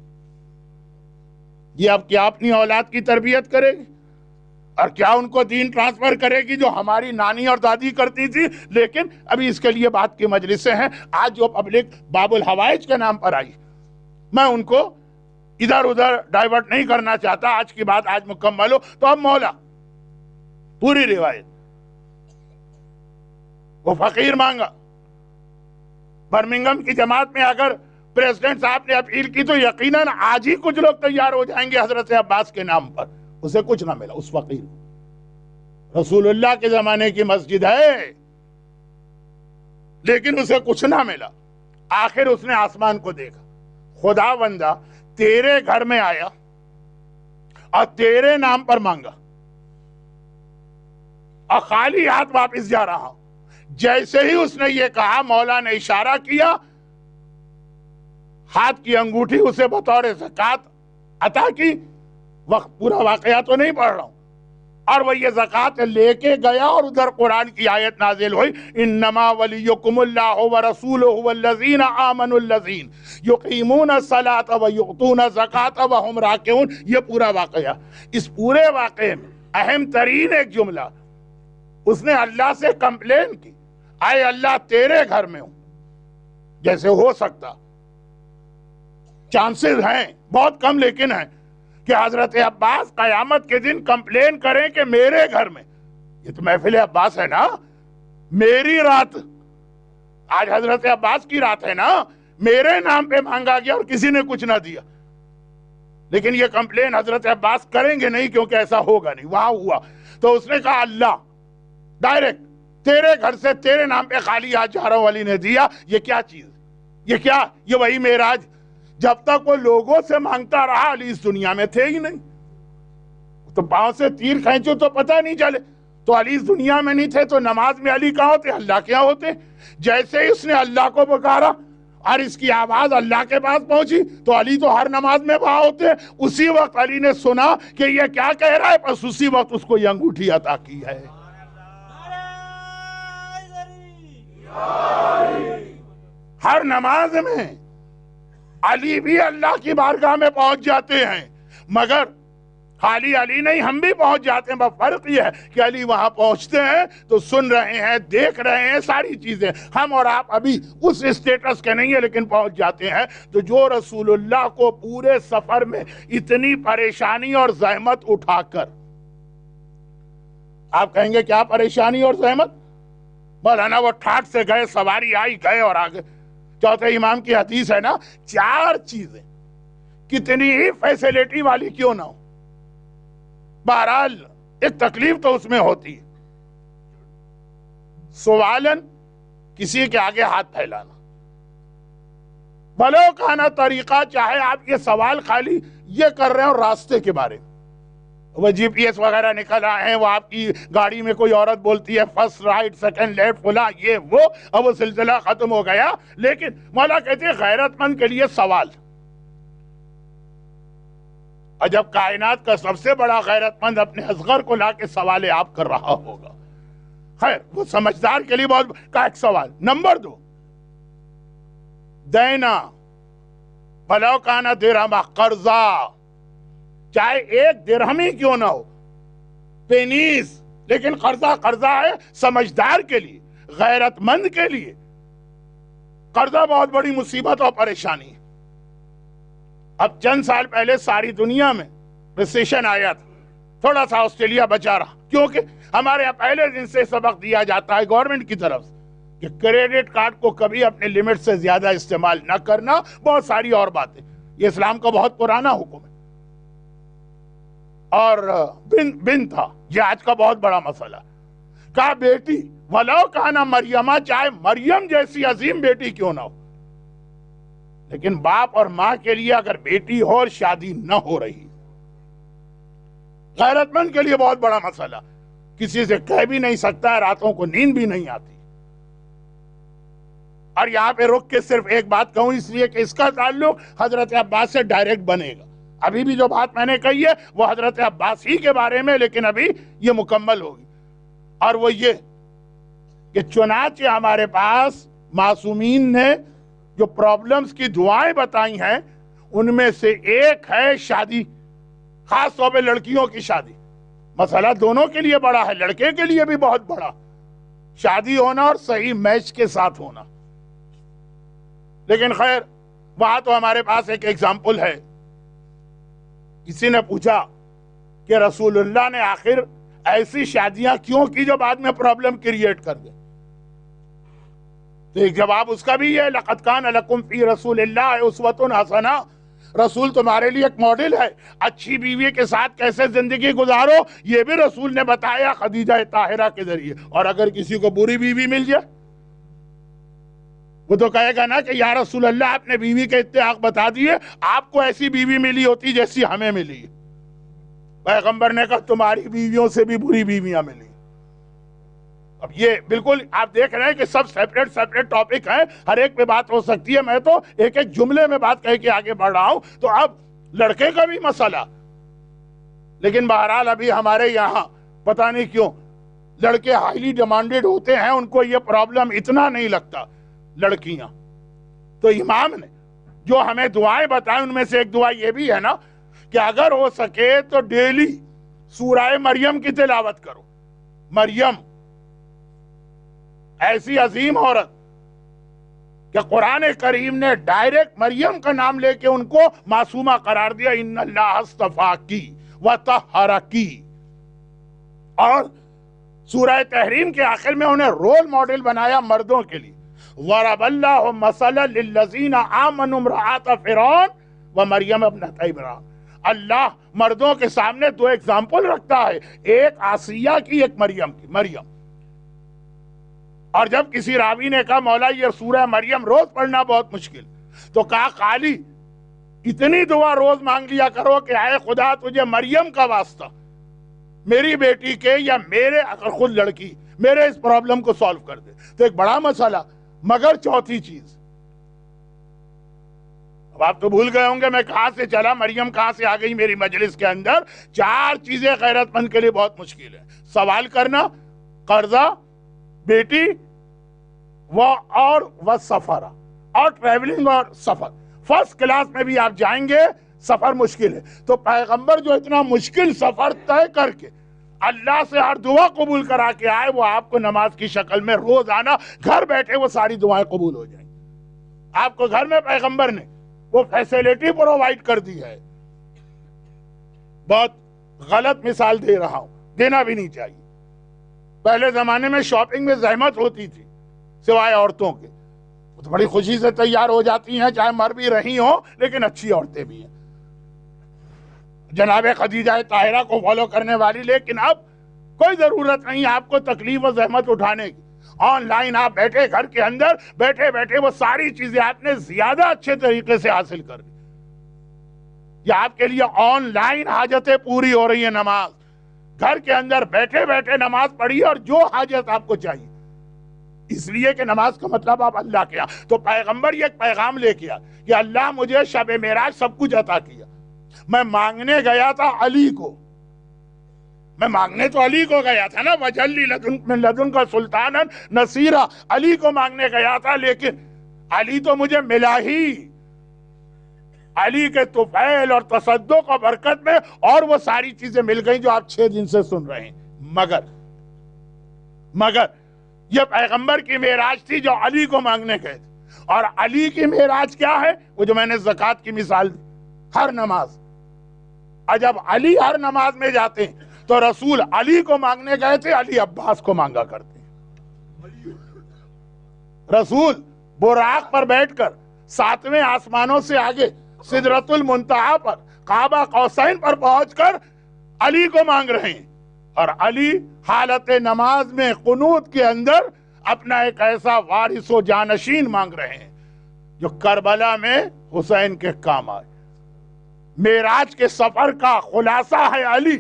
یہ اب کیا اپنی اولاد کی تربیت کرے گی اور کیا ان کو دین ٹرانسفر کرے گی جو ہماری نانی اور دادی کرتی تھی؟ لیکن ابھی اس کے لیے بات کی مجلسیں ہیں۔ آج جو پبلک باب الحوائج کے نام پر آئی، میں ان کو ادھر ادھر ڈائیورٹ نہیں کرنا چاہتا، آج کی بات آج مکمل ہو۔ تو اب مولا پوری روایت، وہ فقیر مانگا، برمنگم کی جماعت میں اگر پریزیڈنٹ صاحب نے اپیل کی تو یقیناً آج ہی کچھ لوگ تیار ہو جائیں گے حضرت عباس کے نام پر۔ اسے کچھ نہ ملا، اس فقیر کو، رسول اللہ کے زمانے کی مسجد ہے لیکن اسے کچھ نہ ملا۔ آخر اس نے آسمان کو دیکھا، خدا بندہ تیرے گھر میں آیا اور تیرے نام پر مانگا اور خالی ہاتھ واپس جا رہا ہوں۔ جیسے ہی اس نے یہ کہا، مولا نے اشارہ کیا، ہاتھ کی انگوٹھی اسے بطور زکوٰۃ عطا کی۔ وقت پورا واقعہ تو نہیں پڑھ رہا ہوں، اور وہ یہ زکوٰۃ لے کے گیا اور ادھر قرآن کی آیت نازل ہوئی، انما ولیکم اللہ ورسولہ والذین آمنوا الذین یقیمون الصلاۃ ویؤتون الزکاۃ وہم راکعون۔ یہ پورا واقعہ، اس پورے واقعے میں اہم ترین ایک جملہ، اس نے اللہ سے کمپلین کی، اے اللہ تیرے گھر میں ہوں، جیسے ہو سکتا، چانسز ہیں بہت کم لیکن ہیں کہ حضرت عباس قیامت کے دن کمپلین کریں کہ میرے گھر میں، یہ تو محفل عباس ہے نا، میری رات، آج حضرت عباس کی رات ہے نا، میرے نام پہ مانگا گیا اور کسی نے کچھ نہ دیا، لیکن یہ کمپلین حضرت عباس کریں گے نہیں کیونکہ ایسا ہوگا نہیں، وہاں ہوا۔ تو اس نے کہا اللہ ڈائریکٹ تیرے گھر سے تیرے نام پہ خالی ہاتھ جا رہا ہوں، علی نے دیا، یہ کیا چیز، یہ کیا، یہ وہی معراج۔ جب تک وہ لوگوں سے مانگتا رہا، علی اس دنیا میں تھے ہی نہیں، تو پاؤں سے تیر کھینچو تو پتہ نہیں چلے. تو علی اس دنیا میں نہیں تھے تو نماز میں علی کہاں ہوتے؟ اللہ کیا ہوتے؟ جیسے اس نے اللہ کو پکارا اور اس کی آواز اللہ کے پاس پہنچی تو علی تو ہر نماز میں وہاں ہوتے. اسی وقت علی نے سنا کہ یہ کیا کہہ رہا ہے، بس اسی وقت اس کو یہ انگوٹھی عطا کی ہے. ہر نماز میں علی بھی اللہ کی بارگاہ میں پہنچ جاتے ہیں، مگر خالی علی نہیں، ہم بھی پہنچ جاتے ہیں. بس فرق یہ ہے کہ علی وہاں پہنچتے ہیں تو سن رہے ہیں، دیکھ رہے ہیں ساری چیزیں. ہم اور آپ ابھی اس اسٹیٹس کے نہیں ہیں لیکن پہنچ جاتے ہیں. تو جو رسول اللہ کو پورے سفر میں اتنی پریشانی اور زحمت اٹھا کر، آپ کہیں گے کیا پریشانی اور زحمت؟ مولانا وہ ٹھاٹ سے گئے، سواری آئی، گئے اور آگے. چوتھے امام کی حدیث ہے نا، 4 چیزیں کتنی ہی فیسیلیٹی والی کیوں نہ ہو، بہرحال ایک تکلیف تو اس میں ہوتی ہے. سوالن، کسی کے آگے ہاتھ پھیلانا، بھلو کہنا طریقہ، چاہے آپ یہ سوال خالی یہ کر رہے ہیں اور راستے کے بارے میں، وہ جی پی ایس وغیرہ نکل آئے ہیں، وہ آپ کی گاڑی میں کوئی عورت بولتی ہے فرسٹ رائٹ سیکنڈ لیفٹ فلاں یہ وہ، اب وہ سلسلہ ختم ہو گیا. لیکن مولا کہتے ہیں غیرت مند کے لیے سوال. اور جب کائنات کا سب سے بڑا غیرت مند اپنے اصغر کو لا کے سوال آپ کر رہا ہوگا، خیر وہ سمجھدار کے لیے بہت کا ایک سوال. نمبر 2، دینا بھلو کانا درہم، قرضہ، چاہے 1 درہم ہی کیوں نہ ہو، پینیز، لیکن قرضہ قرضہ ہے. سمجھدار کے لیے، غیرت مند کے لیے قرضہ بہت بڑی مصیبت اور پریشانی ہے. اب چند سال پہلے ساری دنیا میں ریسیشن آیا تھا، تھوڑا سا آسٹریلیا بچا رہا، کیونکہ ہمارے یہاں پہلے دن سے سبق دیا جاتا ہے گورنمنٹ کی طرف سے کہ کریڈٹ کارڈ کو کبھی اپنے لمٹ سے زیادہ استعمال نہ کرنا، بہت ساری اور باتیں. یہ اسلام کا بہت پرانا حکم ہے. اور بن تھا، یہ آج کا بہت بڑا مسئلہ. کہا بیٹی ولو کہنا مریمہ، چاہے مریم جیسی عظیم بیٹی کیوں نہ ہو، لیکن باپ اور ماں کے لیے اگر بیٹی ہو اور شادی نہ ہو رہی، غیرت مند کے لیے بہت بڑا مسئلہ. کسی سے کہہ بھی نہیں سکتا ہے، راتوں کو نیند بھی نہیں آتی. اور یہاں پہ رک کے صرف ایک بات کہوں، اس لیے کہ اس کا تعلق حضرت عباس سے ڈائریکٹ بنے گا. ابھی بھی جو بات میں نے کہی ہے وہ حضرت عباس ہی کے بارے میں، لیکن ابھی یہ مکمل ہوگی. اور وہ یہ کہ چنانچہ ہمارے پاس معصومین نے جو پرابلمز کی دعائیں بتائی ہیں، ان میں سے ایک ہے شادی، خاص طور پہ لڑکیوں کی شادی. مسئلہ دونوں کے لیے بڑا ہے، لڑکے کے لیے بھی بہت بڑا، شادی ہونا اور صحیح میچ کے ساتھ ہونا. لیکن خیر وہاں تو ہمارے پاس ایک ایگزامپل ہے. کسی نے پوچھا کہ رسول اللہ نے آخر ایسی شادیاں کیوں کی جو بعد میں پرابلم کریٹ کر دیں؟ تو ایک جواب اس کا بھی ہے، لقد کان لکم فی رسول اللہ اسوۃ حسنہ، رسول تمہارے لیے ایک ماڈل ہے. اچھی بیوی کے ساتھ کیسے زندگی گزارو یہ بھی رسول نے بتایا خدیجہ طاہرہ کے ذریعے. اور اگر کسی کو بری بیوی مل جائے وہ تو کہے گا نا کہ یا رسول اللہ آپ نے بیوی کے اتحاق بتا دیے، آپ کو ایسی بیوی ملی ہوتی جیسی ہمیں ملی. پیغمبر نے کہا تمہاری بیویوں سے بھی بری بیویاں ملی. اب یہ بالکل آپ دیکھ رہے ہیں کہ سب سیپریٹ ٹاپک ہیں، ہر ایک پہ بات ہو سکتی ہے. میں تو ایک ایک جملے میں بات کہہ کے آگے بڑھ رہا ہوں. تو اب لڑکے کا بھی مسئلہ، لیکن بہرحال ابھی ہمارے یہاں پتہ نہیں کیوں لڑکے ہائیلی ڈیمانڈڈ ہوتے ہیں، ان کو یہ پرابلم اتنا نہیں لگتا. لڑکیاں تو امام نے جو ہمیں دعائیں بتائیں ان میں سے ایک دعا یہ بھی ہے نا کہ اگر ہو سکے تو ڈیلی سورہ مریم کی تلاوت کرو. مریم ایسی عظیم عورت کہ قرآن کریم نے ڈائریکٹ مریم کا نام لے کے ان کو معصومہ قرار دیا. ان اللہ اصطفاکی وطہرکی. اور سورہ تحریم کے آخر میں انہیں رول ماڈل بنایا مردوں کے لیے. ضرب اللہ مثلا للذین آمنوا امرأۃ فرعون ومریم ابنۃ عمران. اللہ مردوں کے سامنے 2 ایگزامپل رکھتا ہے، ایک آسیہ کی، ایک مریم کی. مریم، اور جب کسی راوی نے کہا مولا یہ سورہ مریم روز پڑھنا بہت مشکل، تو کہا خالی اتنی دعا روز مانگ لیا کرو کہ اے خدا تجھے مریم کا واسطہ میری بیٹی کے یا میرے اگر خود لڑکی میرے اس پرابلم کو سالو کر دے تو ایک بڑا مسئلہ. مگر چوتھی چیز، اب آپ تو بھول گئے ہوں گے میں کہاں سے چلا، مریم کہاں سے آ گئی میری مجلس کے اندر. 4 چیزیں غیرت مند کے لیے بہت مشکل ہے: سوال کرنا، قرضہ، بیٹی اور سفر، اور ٹریولنگ اور سفر. فرسٹ کلاس میں بھی آپ جائیں گے سفر مشکل ہے. تو پیغمبر جو اتنا مشکل سفر طے کر کے اللہ سے ہر دعا قبول کرا کے آئے، وہ آپ کو نماز کی شکل میں روزانہ گھر بیٹھے وہ ساری دعائیں قبول ہو جائیں. آپ کو گھر میں پیغمبر نے وہ فیسیلیٹی پرووائڈ کر دی ہے. بہت غلط مثال دے رہا ہوں، دینا بھی نہیں چاہیے. پہلے زمانے میں شاپنگ میں زحمت ہوتی تھی سوائے عورتوں کے. وہ تو بڑی خوشی سے تیار ہو جاتی ہیں، چاہے مر بھی رہی ہوں لیکن اچھی عورتیں بھی ہیں، جناب خدیجہ طاہرہ کو فالو کرنے والی. لیکن اب کوئی ضرورت نہیں آپ کو تکلیف و زحمت اٹھانے کی. آن لائن آپ بیٹھے گھر کے اندر بیٹھے بیٹھے وہ ساری چیزیں آپ نے زیادہ اچھے طریقے سے حاصل کر لی. یہ آپ کے لیے آن لائن حاجتیں پوری ہو رہی ہیں. نماز گھر کے اندر بیٹھے بیٹھے نماز پڑھیے اور جو حاجت آپ کو چاہیے، اس لیے کہ نماز کا مطلب آپ اللہ کے یہاں. تو پیغمبر یہ ایک پیغام لے کے آیا کہ اللہ مجھے شب معراج سب کچھ عطا کیا. میں مانگنے گیا تھا علی کو، میں مانگنے تو علی کو گیا تھا نا، وجلی من لدن کا سلطانا نصیرا، علی کو مانگنے گیا تھا. لیکن علی تو مجھے ملا ہی، علی کے طفیل اور تصدق و برکت میں اور وہ ساری چیزیں مل گئیں جو آپ 6 دن سے سن رہے ہیں. مگر یہ پیغمبر کی معراج تھی جو علی کو مانگنے گئے تھے. اور علی کی معراج کیا ہے؟ وہ جو میں نے زکوٰۃ کی مثال دی، ہر نماز. اور جب علی ہر نماز میں جاتے ہیں تو رسول علی کو مانگنے گئے تھے، علی عباس کو مانگا کرتے ہیں. رسول براق پر بیٹھ کر 7ویں آسمانوں سے آگے سدرۃ المنتہا پر قاب قوسین پر پہنچ کر علی کو مانگ رہے ہیں. اور علی حالت نماز میں قنوت کے اندر اپنا ایک ایسا وارث و جانشین مانگ رہے ہیں جو کربلا میں حسین کے کام آئے. معراج کے سفر کا خلاصہ ہے علی،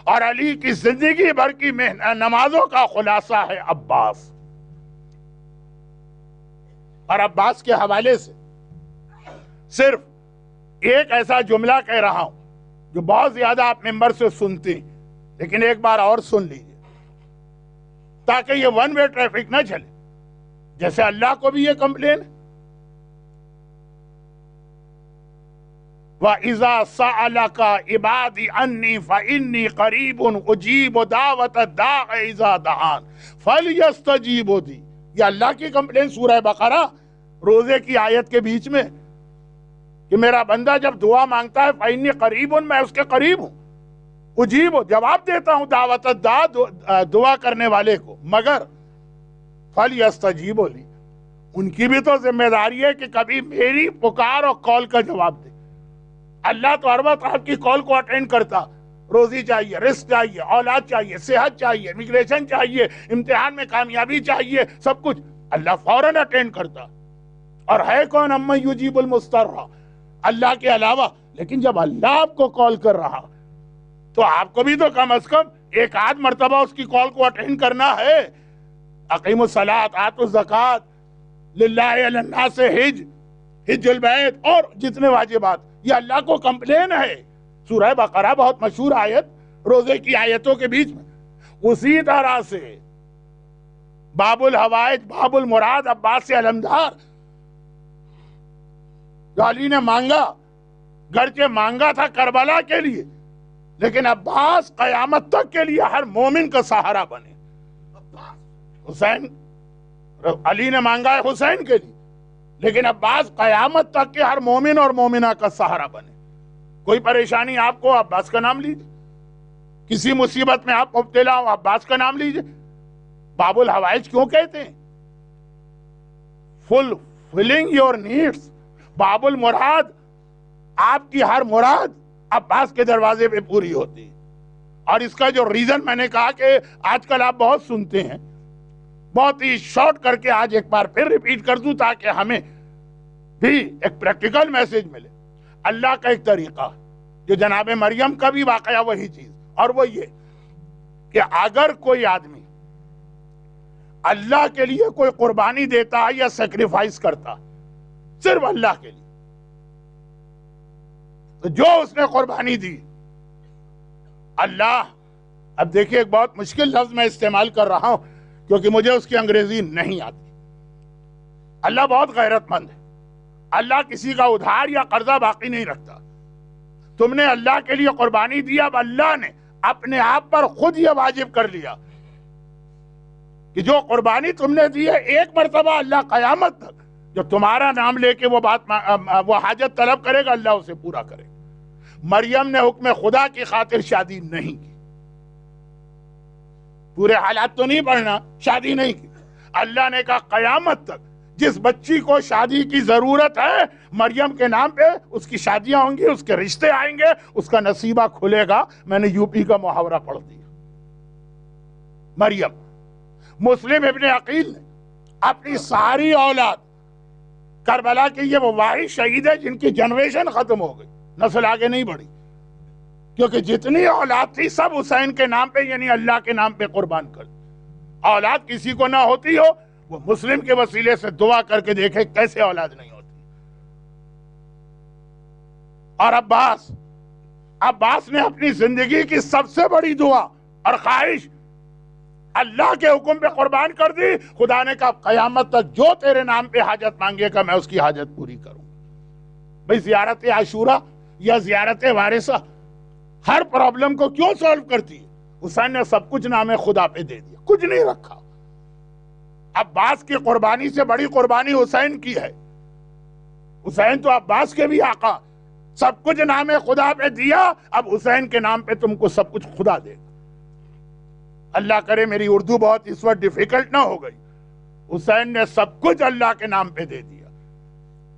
اور علی کی زندگی بھر کی نمازوں کا خلاصہ ہے عباس. اور عباس کے حوالے سے صرف ایک ایسا جملہ کہہ رہا ہوں جو بہت زیادہ آپ ممبر سے سنتے ہیں، لیکن ایک بار اور سن لیجئے تاکہ یہ ون وے ٹریفک نہ چلے. جیسے اللہ کو بھی یہ کمپلین ہے، وَإِذَا سَأَلَكَ عِبَادِي عَنِّي فَإِنِّي قَرِيبٌ أُجِيبُ دَعْوَةَ الدَّاعِ إِذَا دَعَانِ فَلْيَسْتَجِيبُوا لِي. یہ اللہ کی کمپلین سورہ بقرہ روزے کی آیت کے بیچ میں کہ میرا بندہ جب دعا مانگتا ہے فَإِنِّي قَرِيبٌ، میں اس کے قریب ہوں، اجیب جواب دیتا ہوں دعوت الداع دعا کرنے والے کو. مگر فَلْيَسْتَجِيبُوا لِي، ان کی بھی تو ذمہ داری ہے کہ کبھی میری پکار اور کال کا جواب دے. اللہ تو ہر وقت آپ کی کال کو اٹینڈ کرتا. روزی چاہیے، رزق چاہیے، اولاد چاہیے، صحت چاہیے، امیگریشن چاہیے، امتحان میں کامیابی چاہیے، سب کچھ اللہ فوراً اٹینڈ کرتا. اور ہے کون امن یجیب المضطر، اللہ کے علاوہ. لیکن جب اللہ آپ کو کال کر رہا تو آپ کو بھی تو کم از کم ایک آدھ مرتبہ اس کی کال کو اٹینڈ کرنا ہے. اقیموا الصلاۃ آتوا الزکوٰۃ للہ علی الناس حج البیت، اور جتنے واجبات، یہ اللہ کو کمپلین ہے. سورہ بقرہ بہت مشہور آیت روزے کی آیتوں کے بیچ میں. اسی طرح سے باب الحوائج باب المراد عباس سے علمدار جو علی نے مانگا، گرچہ مانگا تھا کربلا کے لیے، لیکن عباس قیامت تک کے لیے ہر مومن کا سہارا بنے. حسین، علی نے مانگا ہے حسین کے لیے، لیکن عباس قیامت تک کے ہر مومن اور مومنہ کا سہارا بنے. کوئی پریشانی آپ کو، عباس کا نام لیجئے. کسی مصیبت میں آپ مبتلا ہو، عباس کا نام لیجئے. باب الحوائج کیوں کہتے ہیں؟ Fulfilling your needs. باب المراد، آپ کی ہر مراد عباس کے دروازے پہ پوری ہوتی ہے. اور اس کا جو ریزن میں نے کہا کہ آج کل آپ بہت سنتے ہیں، بہت ہی شارٹ کر کے آج ایک بار پھر ریپیٹ کر دوں تاکہ ہمیں بھی ایک پریکٹیکل میسج ملے. اللہ کا ایک طریقہ جو جناب مریم کا بھی واقعہ وہی چیز، اور وہ یہ کہ اگر کوئی آدمی اللہ کے لیے کوئی قربانی دیتا ہے یا سیکریفائس کرتا صرف اللہ کے لیے، تو جو اس نے قربانی دی اللہ، اب دیکھیے ایک بہت مشکل لفظ میں استعمال کر رہا ہوں کیونکہ مجھے اس کی انگریزی نہیں آتی. اللہ بہت غیرت مند ہے. اللہ کسی کا ادھار یا قرضہ باقی نہیں رکھتا. تم نے اللہ کے لیے قربانی دی، اب اللہ نے اپنے آپ پر خود یہ واجب کر لیا کہ جو قربانی تم نے دی ہے ایک مرتبہ اللہ قیامت تک جو تمہارا نام لے کے وہ حاجت طلب کرے گا اللہ اسے پورا کرے گا. مریم نے حکم خدا کی خاطر شادی نہیں کی، پورے حالات تو نہیں پڑھنا، شادی نہیں کی. اللہ نے کہا قیامت تک جس بچی کو شادی کی ضرورت ہے مریم کے نام پہ اس کی شادیاں ہوں گی، اس کے رشتے آئیں گے، اس کا نصیبہ کھلے گا. میں نے یو پی کا محاورہ پڑھ دیا. مریم، مسلم ابن عقیل نے اپنی ساری اولاد، کربلا کے یہ وہ واحد شہید ہے جن کی جنریشن ختم ہو گئی، نسل آگے نہیں بڑھی، کیونکہ جتنی اولاد تھی سب حسین کے نام پہ یعنی اللہ کے نام پہ قربان کر دی. اولاد کسی کو نہ ہوتی ہو وہ مسلم کے وسیلے سے دعا کر کے دیکھے کیسے اولاد نہیں ہوتی. اور عباس نے اپنی زندگی کی سب سے بڑی دعا اور خواہش اللہ کے حکم پہ قربان کر دی. خدا نے کہا قیامت تک جو تیرے نام پہ حاجت مانگے گا میں اس کی حاجت پوری کروں. بھئی زیارت عاشورہ یا زیارت وارثہ ہر پرابلم کو کیوں سولو کرتی ہے؟ حسین نے سب کچھ نام خدا پہ دے دیا، کچھ نہیں رکھا. عباس کی قربانی سے بڑی قربانی حسین کی ہے. حسین تو عباس کے بھی آقا، سب کچھ نام خدا پہ دیا، اب حسین کے نام پہ تم کو سب کچھ خدا دے گا. اللہ کرے میری اردو بہت اس وقت ڈیفیکلٹ نہ ہو گئی. حسین نے سب کچھ اللہ کے نام پہ دے دیا،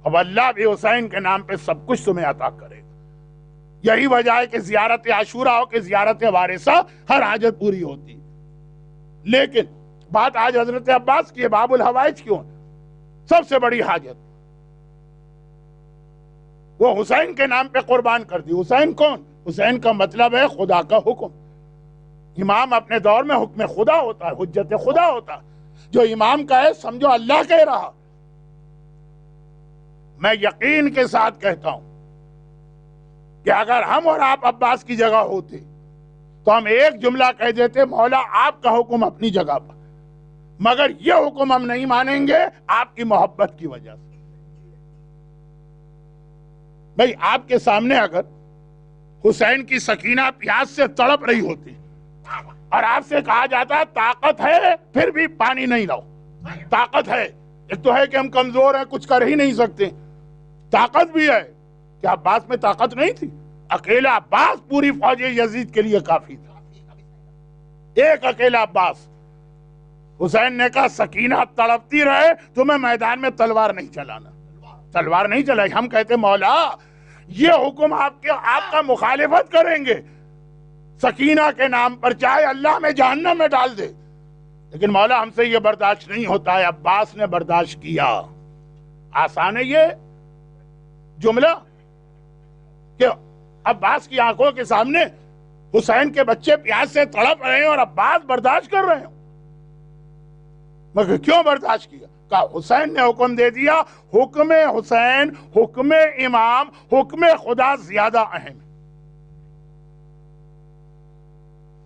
اب اللہ بھی حسین کے نام پہ سب کچھ تمہیں عطا کرے گا. یہی وجہ ہے کہ زیارت عاشورہ ہو کہ زیارت وارثہ ہر حاجت پوری ہوتی. لیکن بات آج حضرت عباس کی ہے، باب الحوائج کیوں؟ سب سے بڑی حاجت وہ حسین کے نام پہ قربان کر دی. حسین کون؟ حسین کا مطلب ہے خدا کا حکم. امام اپنے دور میں حکم خدا ہوتا ہے، حجت خدا ہوتا ہے. جو امام کا ہے سمجھو اللہ کہہ رہا. میں یقین کے ساتھ کہتا ہوں کہ اگر ہم اور آپ عباس کی جگہ ہوتے تو ہم ایک جملہ کہہ دیتے، مولا آپ کا حکم اپنی جگہ پر، مگر یہ حکم ہم نہیں مانیں گے آپ کی محبت کی وجہ سے. بھئی آپ کے سامنے اگر حسین کی سکینہ پیاس سے تڑپ رہی ہوتی اور آپ سے کہا جاتا طاقت ہے پھر بھی پانی نہیں لاؤ، طاقت ہے، ایک تو ہے کہ ہم کمزور ہیں کچھ کر ہی نہیں سکتے، طاقت بھی ہے. کیا عباس میں طاقت نہیں تھی؟ اکیلا عباس پوری فوج یزید کے لیے کافی تھا، ایک اکیلا عباس. حسین نے کہا سکینہ تڑپتی رہے تمہیں میدان میں تلوار نہیں چلانا. تلوار نہیں چلائی. ہم کہتے مولا یہ حکم آپ کا مخالفت کریں گے سکینہ کے نام پر، چاہے اللہ میں جہنم میں ڈال دے، لیکن مولا ہم سے یہ برداشت نہیں ہوتا ہے. عباس نے برداشت کیا. آسان ہے یہ جملہ کہ عباس کی آنکھوں کے سامنے حسین کے بچے پیاس سے تڑپ رہے ہیں اور عباس برداشت کر رہے ہیں. مگر کیوں برداشت کیا؟ کہا حسین نے حکم دے دیا. حکم حسین، حکم امام، حکم خدا زیادہ اہم ہے.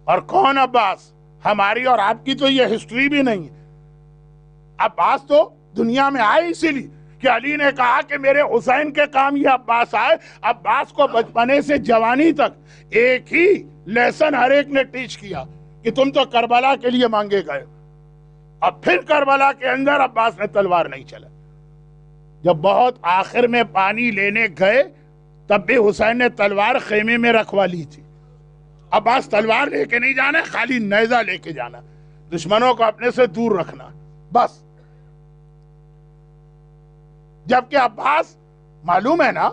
اور کون عباس؟ ہماری اور آپ کی تو یہ ہسٹری بھی نہیں ہے. عباس تو دنیا میں آئے اسی لیے کہ علی نے کہا کہ میرے حسین کے کام یہ عباس آئے. عباس کو بچپنے سے جوانی تک ایک ہی لیسن ہر ایک نے ٹیچ کیا کہ تم تو کربلا کے لیے مانگے گئے. اور پھر کربلا کے اندر عباس نے تلوار نہیں چلا. جب بہت آخر میں پانی لینے گئے تب بھی حسین نے تلوار خیمے میں رکھوا لی تھی. عباس تلوار لے کے نہیں جانا، خالی نیزہ لے کے جانا، دشمنوں کو اپنے سے دور رکھنا بس. جبکہ عباس معلوم ہے نا،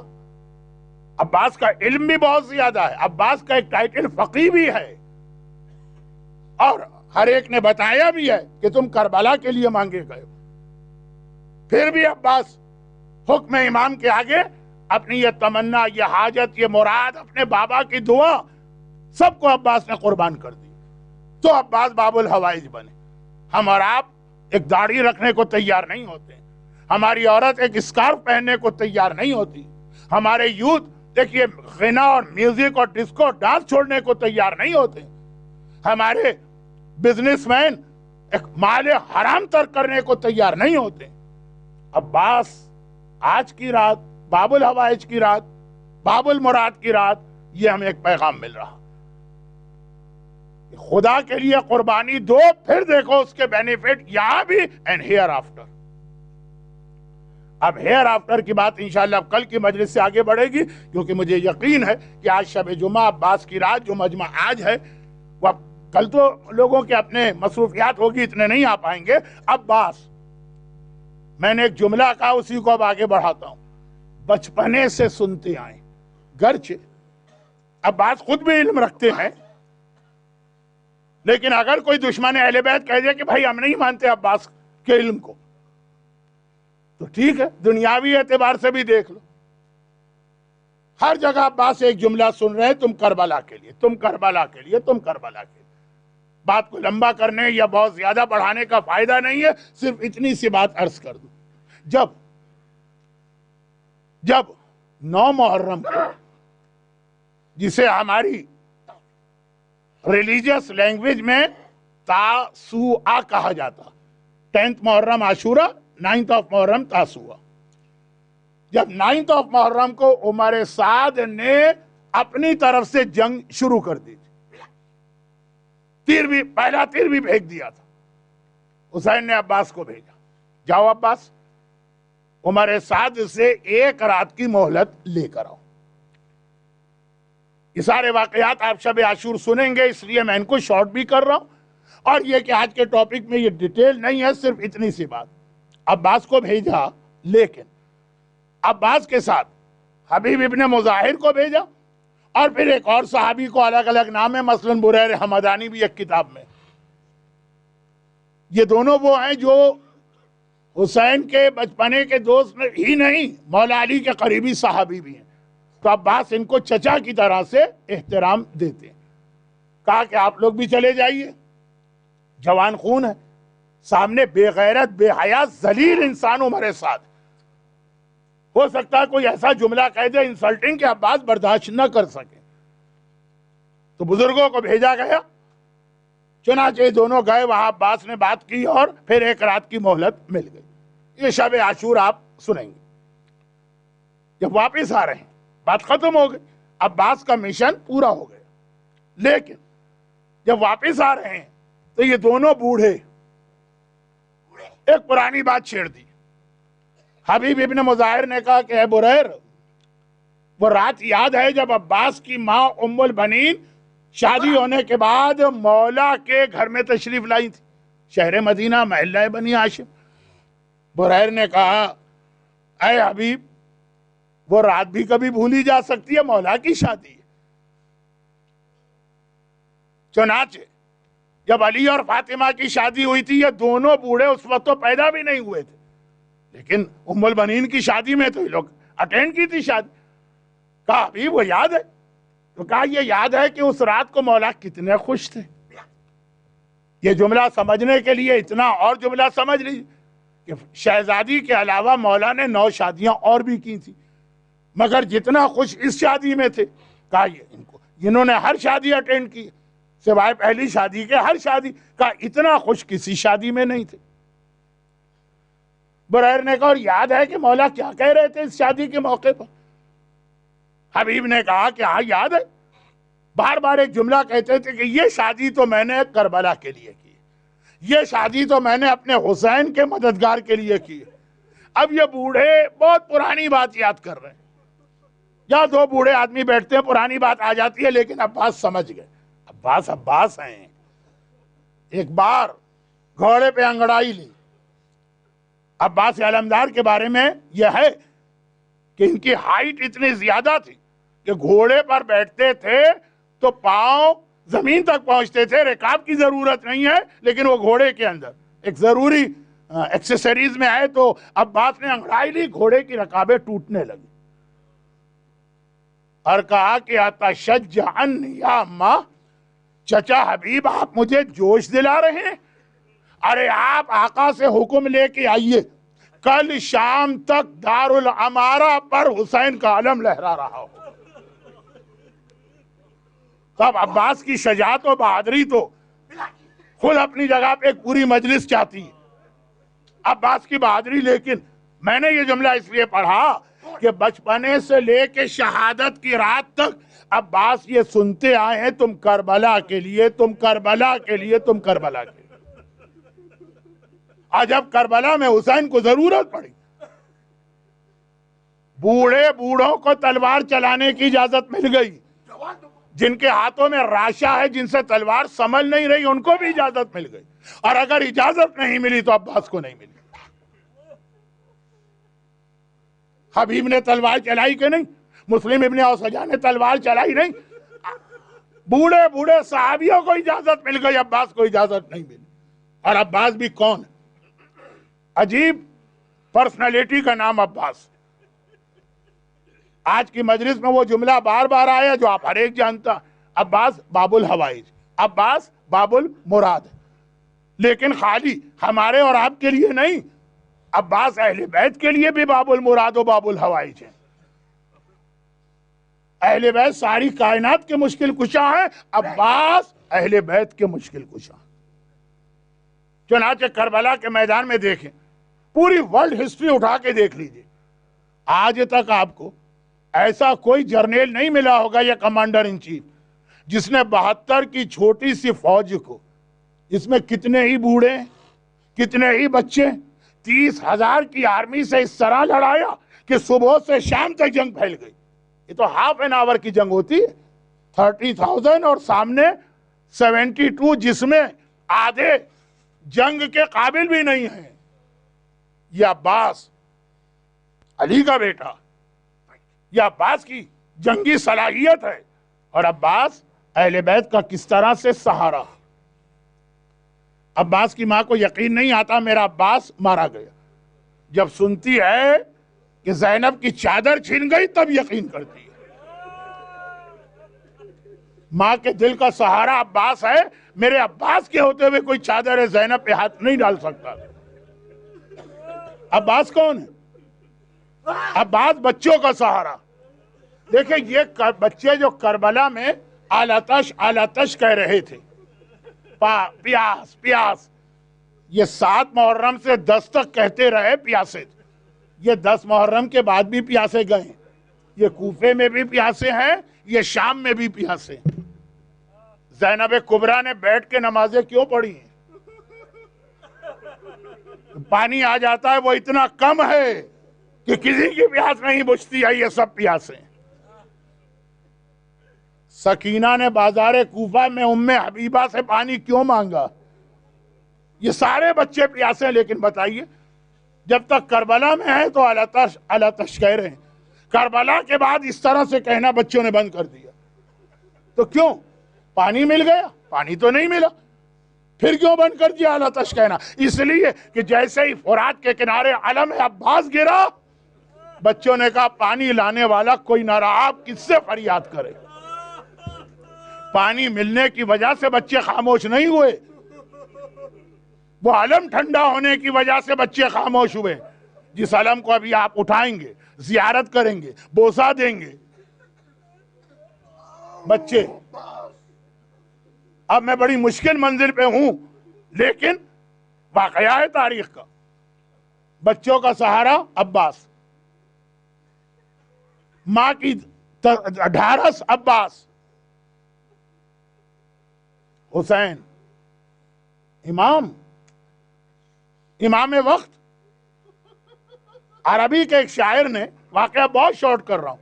عباس کا علم بھی بہت زیادہ ہے، عباس کا ایک ٹائٹل فقیہ بھی ہے، اور ہر ایک نے بتایا بھی ہے کہ تم کربلا کے لیے مانگے گئے. پھر بھی عباس حکم امام کے آگے اپنی یہ تمنا، یہ حاجت، یہ مراد، اپنے بابا کی دعا، سب کو عباس نے قربان کر دی. تو عباس باب الحوائج بنے. ہم اور آپ ایک داڑھی رکھنے کو تیار نہیں ہوتے, ہماری عورت ایک اسکارف پہننے کو تیار نہیں ہوتی, ہمارے یوتھ دیکھیے غنا اور میوزک اور ڈسکو ڈانس چھوڑنے کو تیار نہیں ہوتے, ہمارے بزنس مین ایک مال حرام ترک کرنے کو تیار نہیں ہوتے. عباس آج کی رات, باب الحوائج کی رات, باب المراد کی رات, یہ ہمیں ایک پیغام مل رہا, خدا کے لیے قربانی دو, پھر دیکھو اس کے بینیفٹ یہاں بھی اینڈ ہیئر آفٹر. اب ہیئر آفٹر کی بات انشاءاللہ اب کل کی مجلس سے آگے بڑھے گی, کیونکہ مجھے یقین ہے کہ آج شب جمعہ عباس کی رات جو مجمع آج ہے وہ کل تو لوگوں کے اپنے مصروفیات ہوگی, اتنے نہیں آ پائیں گے. عباس, میں نے ایک جملہ کہا اسی کو اب آگے بڑھاتا ہوں, بچپنے سے سنتے آئیں, گرچہ عباس خود بھی علم رکھتے ہیں, لیکن اگر کوئی دشمن اہل بیت کہہ دے کہ بھائی ہم نہیں مانتے عباس کے علم کو, تو ٹھیک ہے, دنیاوی اعتبار سے بھی دیکھ لو. ہر جگہ عباس سے ایک جملہ سن رہے ہیں, تم کربلا کے لیے, تم کربلا کے لیے, تم کربلا کے لیے. بات کو لمبا کرنے یا بہت زیادہ بڑھانے کا فائدہ نہیں ہے, صرف اتنی سی بات عرض کر دوں. جب 9 محرم کو, جسے ہماری ریلیجیس لینگویج میں تاسوعا کہا جاتا, 10th Muharram Ashura, 9th of محرم تاسوعا, جب 9th آف محرم کو عمر سعد نے اپنی طرف سے جنگ شروع کر دی تھی, پہلا تیر بھی پھینک دیا تھا, حسین نے عباس کو بھیجا, جاؤ عباس عمر سعد سے ایک رات کی مہلت لے کر آؤ. یہ سارے واقعات آپ شب عاشور سنیں گے, اس لیے میں ان کو شارٹ بھی کر رہا ہوں, اور یہ کہ آج کے ٹاپک میں یہ ڈیٹیل نہیں ہے, صرف اتنی سی بات. عباس کو بھیجا, لیکن عباس کے ساتھ حبیب ابن مظاہر کو بھیجا, اور پھر ایک اور صحابی کو, الگ الگ نام ہے, مثلا بریر حمدانی بھی ایک کتاب میں. یہ دونوں وہ ہیں جو حسین کے بچپنے کے دوست ہی نہیں, مولا علی کے قریبی صحابی بھی ہیں. تو عباس ان کو چچا کی طرح سے احترام دیتے ہیں. کہا کہ آپ لوگ بھی چلے جائیے, جوان خون ہے, سامنے بے غیرت بے حیا ذلیل انسان عمر سعد, ہو سکتا ہے کوئی ایسا جملہ کہہ دے انسلٹنگ کہ عباس برداشت نہ کر سکے. تو بزرگوں کو بھیجا گیا, چنانچہ دونوں گئے, وہاں عباس نے بات کی اور پھر ایک رات کی مہلت مل گئی. یہ شب عاشور آپ سنیں گے. جب واپس آ رہے ہیں, بات ختم ہو گئی, عباس کا مشن پورا ہو گیا, لیکن جب واپس آ رہے ہیں تو یہ دونوں بوڑھے ایک پرانی بات چھیڑ دی. حبیب ابن مظاہر نے کہا کہ اے بریر, وہ رات یاد ہے جب عباس کی ماں ام البنین شادی ہونے کے بعد مولا کے گھر میں تشریف لائی تھی, شہر مدینہ, محلہ بنی ہاشم. بریر نے کہا اے حبیب, وہ رات بھی کبھی بھولی جا سکتی ہے, مولا کی شادی ہے. چنانچہ جب علی اور فاطمہ کی شادی ہوئی تھی, یہ دونوں بوڑھے اس وقت تو پیدا بھی نہیں ہوئے تھے, لیکن ام البنین کی شادی میں تو یہ لوگ اٹینڈ کی تھی شادی. کہا حبیب وہ یاد ہے؟ تو کہا یہ یاد ہے کہ اس رات کو مولا کتنے خوش تھے. یہ جملہ سمجھنے کے لیے اتنا اور جملہ سمجھ لیجیے کہ شہزادی کے علاوہ مولا نے 9 شادیاں اور بھی کی تھی, مگر جتنا خوش اس شادی میں تھے, کہا انہوں نے ہر شادی اٹینڈ کی سوائے پہلی شادی کے, ہر شادی کا اتنا خوش کسی شادی میں نہیں تھے. بریر نے کہا اور یاد ہے کہ مولا کیا کہہ رہے تھے اس شادی کے موقع پر؟ حبیب نے کہا کہ ہاں یاد ہے, بار بار ایک جملہ کہتے تھے کہ یہ شادی تو میں نے کربلا کے لیے کی, یہ شادی تو میں نے اپنے حسین کے مددگار کے لیے کی. اب یہ بوڑھے بہت پرانی بات یاد کر رہے ہیں, یا 2 بوڑھے آدمی بیٹھتے ہیں پرانی بات آ جاتی ہے, لیکن عباس سمجھ گئے. عباس ہیں. ایک بار گھوڑے پہ انگڑائی لی. عباس علمدار کے بارے میں یہ ہے کہ ان کی ہائٹ اتنی زیادہ تھی کہ گھوڑے پر بیٹھتے تھے تو پاؤں زمین تک پہنچتے تھے, رکاب کی ضرورت نہیں ہے, لیکن وہ گھوڑے کے اندر ایک ضروری ایکسیسریز میں آئے تو عباس نے انگڑائی لی, گھوڑے کی رکابیں ٹوٹنے لگی, اور کہا کہ اتشجعن یا ماں, چچا حبیب آپ مجھے جوش دلا رہے ہیں؟ ارے آپ آقا سے حکم لے کے آئیے، کل شام تک دارالعمارہ پر حسین کا علم لہرا رہا ہو۔ تب عباس کی شجاعت و بہادری تو خود اپنی جگہ پہ ایک پوری مجلس چاہتی ہے، عباس کی بہادری۔ لیکن میں نے یہ جملہ اس لیے پڑھا کہ بچپنے سے لے کے شہادت کی رات تک عباس یہ سنتے آئے ہیں، تم کربلا کے لیے، تم کربلا کے لیے، تم کربلا کے لیے۔ آج جب کربلا میں حسین کو ضرورت پڑی، بوڑھے بوڑھوں کو تلوار چلانے کی اجازت مل گئی، جن کے ہاتھوں میں راشا ہے، جن سے تلوار سنبھل نہیں رہی، ان کو بھی اجازت مل گئی، اور اگر اجازت نہیں ملی تو عباس کو نہیں ملی۔ حبیب نے تلوار چلائی کہ نہیں؟ مسلم ابن اوسجا نے تلوار چلائی نہیں؟ بوڑھے بوڑھے صحابیوں کو اجازت مل گئی، عباس کو اجازت نہیں ملی۔ اور عباس بھی کون ہے؟ عجیب پرسنالٹی کا نام عباس۔ آج کی مجلس میں وہ جملہ بار بار آیا جو آپ ہر ایک جانتا، عباس باب الحوائج، عباس باب المراد۔ لیکن خالی ہمارے اور آپ کے لیے نہیں، عباس اہل بیت کے لیے بھی باب المراد و باب الحوائج ہے۔ اہل بیت ساری کائنات کے مشکل کشا ہیں، عباس اہل بیت کے مشکل کشا۔ چنانچہ کربلا کے میدان میں دیکھیں، پوری ورلڈ ہسٹری اٹھا کے دیکھ لیجئے، آج تک آپ کو ایسا کوئی جرنیل نہیں ملا ہوگا یا کمانڈر ان چیف جس نے 72 کی چھوٹی سی فوج کو، اس میں کتنے ہی بوڑھے، کتنے ہی بچے، 30,000 کی آرمی سے اس طرح لڑایا کہ صبح سے شام تک جنگ پھیل گئی۔ یہ تو ہاف این آور کی جنگ ہوتی ہے، 30,000 اور سامنے 72 جس میں آدھے جنگ کے قابل بھی نہیں ہیں۔ یہ عباس علی کا بیٹا، یہ عباس کی جنگی صلاحیت ہے، اور عباس اہل بیت کا کس طرح سے سہارا۔ عباس کی ماں کو یقین نہیں آتا میرا عباس مارا گیا، جب سنتی ہے کہ زینب کی چادر چھن گئی تب یقین کرتی ہے۔ ماں کے دل کا سہارا عباس ہے، میرے عباس کے ہوتے ہوئے کوئی چادر زینب پہ ہاتھ نہیں ڈال سکتا۔ عباس کون ہے؟ عباس بچوں کا سہارا۔ دیکھیں یہ بچے جو کربلا میں آلاتش آلاتش کہہ رہے تھے، پیاس پیاس، یہ 7 محرم سے 10 تک کہتے رہے پیاسے، یہ 10 محرم کے بعد بھی پیاسے گئے، یہ کوفے میں بھی پیاسے ہیں، یہ شام میں بھی پیاسے ہیں۔ زینب کبریٰ نے بیٹھ کے نمازیں کیوں پڑھی ہیں؟ پانی آ جاتا ہے وہ اتنا کم ہے کہ کسی کی پیاس نہیں بجھتی ہے، یہ سب پیاسے ہیں۔ سکینہ نے بازار کوفہ میں ام حبیبہ سے پانی کیوں مانگا؟ یہ سارے بچے پیاسے ہیں، لیکن بتائیے جب تک کربلا میں ہے تو آلاتش آلاتش کہہ رہے ہیں، کربلا کے بعد اس طرح سے کہنا بچوں نے بند کر دیا۔ تو کیوں؟ پانی مل گیا؟ پانی تو نہیں ملا، پھر کیوں بند کر دیا آلاتش کہنا؟ اس لیے کہ جیسے ہی فرات کے کنارے علم عباس گرا، بچوں نے کہا پانی لانے والا کوئی نہ رہا، آپ کس سے فریاد کرے؟ پانی ملنے کی وجہ سے بچے خاموش نہیں ہوئے، وہ علم ٹھنڈا ہونے کی وجہ سے بچے خاموش ہوئے۔ جس علم کو ابھی آپ اٹھائیں گے، زیارت کریں گے، بوسہ دیں گے، بچے، اب میں بڑی مشکل منزل پہ ہوں لیکن واقعہ ہے تاریخ کا، بچوں کا سہارا عباس، ماں کی ڈھارس عباس، حسین امام وقت۔ عربی کے ایک شاعر نے، واقعہ بہت شارٹ کر رہا ہوں،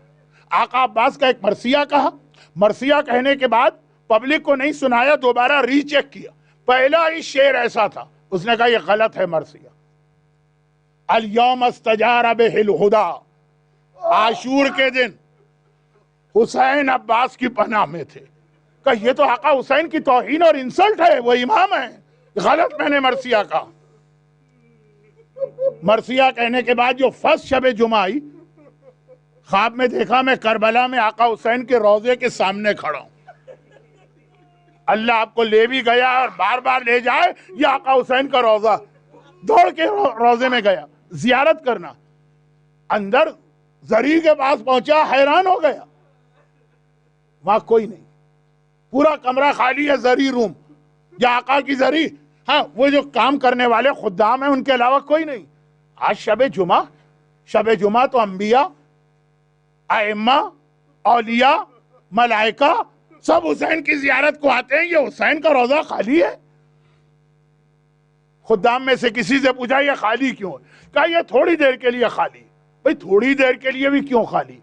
آقا عباس کا ایک مرثیہ کہا، مرثیہ کہنے کے بعد پبلک کو نہیں سنایا، دوبارہ ری چیک کیا، پہلا ہی شعر ایسا تھا، اس نے کہا یہ غلط ہے مرثیہ۔ الیوم استجار بہ الہدا، عاشور کے دن حسین عباس کی پناہ میں تھے، کہ یہ تو آقا حسین کی توہین اور انسلٹ ہے، وہ امام ہیں، غلط میں نے مرثیہ کہا۔ مرثیہ کہنے کے بعد جو فرسٹ شب جمعہ آئی، خواب میں دیکھا میں کربلا میں آقا حسین کے روضے کے سامنے کھڑا ہوں، اللہ آپ کو لے بھی گیا اور بار بار لے جائے. یہ آقا حسین کا روضہ, دوڑ کے روضے میں گیا زیارت کرنا. اندر زری کے پاس پہنچا, حیران ہو گیا, وہاں کوئی نہیں, پورا کمرہ خالی ہے, زری روم, یا آقا کی زری, ہاں وہ جو کام کرنے والے خدام ہیں ان کے علاوہ کوئی نہیں. آج شب جمعہ تو انبیاء, ائمہ, اولیاء, ملائکہ سب حسین کی زیارت کو آتے ہیں, یہ حسین کا روضہ خالی ہے. خدام میں سے کسی سے پوچھا یہ خالی کیوں ہے؟ کہا یہ تھوڑی دیر کے لیے خالی. بھئی تھوڑی دیر کے لیے بھی کیوں خالی؟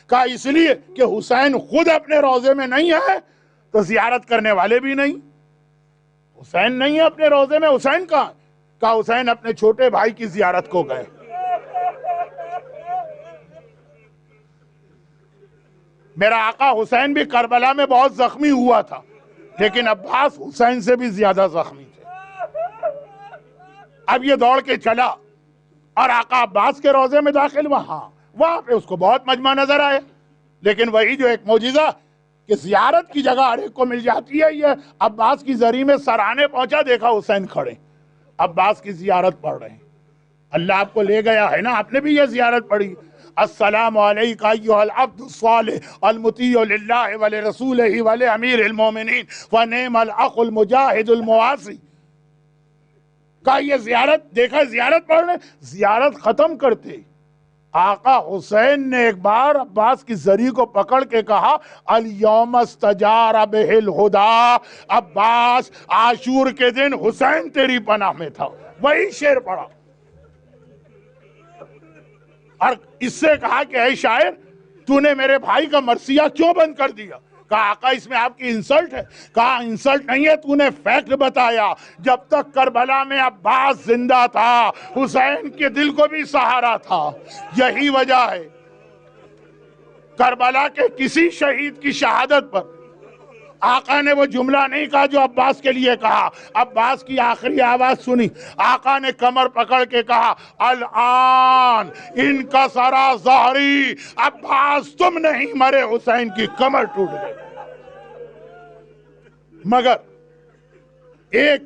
کہا اس لیے کہ حسین خود اپنے روضے میں نہیں ہے تو زیارت کرنے والے بھی نہیں. حسین نہیں ہے اپنے روضے میں, حسین کہاں؟ کہا حسین اپنے چھوٹے بھائی کی زیارت کو گئے. میرا آقا حسین بھی کربلا میں بہت زخمی ہوا تھا, لیکن عباس حسین سے بھی زیادہ زخمی تھے. اب یہ دوڑ کے چلا اور آقا عباس کے روضے میں داخل ہوا. ہاں وہاں پہ اس کو بہت مجمع نظر آئے, لیکن وہی جو ایک معجزہ کہ زیارت کی جگہ ہر ایک کو مل جاتی ہے, یہ عباس کی زری میں سرانے پہنچا, دیکھا حسین کھڑے عباس کی زیارت پڑھ رہے ہیں. اللہ آپ کو لے گیا ہے نا, آپ نے بھی یہ زیارت پڑھی. السلام علیک ایھا العبد الصالح المطیع للہ ولرسولہ ولامیر المومنین ونعم الاخ المجاہد المواسی. کہا یہ زیارت, دیکھا زیارت پڑھ رہے, زیارت ختم کرتے آقا حسین نے ایک بار عباس کی زری کو پکڑ کے کہا الیوم استجار بہ الہدی. عباس عاشور کے دن حسین تیری پناہ میں تھا. وہی شعر پڑھا اور اس سے کہا کہ اے شاعر تو نے میرے بھائی کا مرثیہ کیوں بند کر دیا؟ کہا آقا اس میں آپ کی انسلٹ ہے. کہا انسلٹ نہیں ہے, تو نے فیکٹ بتایا. جب تک کربلا میں عباس زندہ تھا حسین کے دل کو بھی سہارا تھا. یہی وجہ ہے کربلا کے کسی شہید کی شہادت پر آقا نے وہ جملہ نہیں کہا جو عباس کے لیے کہا. عباس کی آخری آواز سنی, آقا نے کمر پکڑ کے کہا الان ان کا سارا ظہری. عباس تم نہیں مرے, حسین کی کمر ٹوٹ گئی. مگر ایک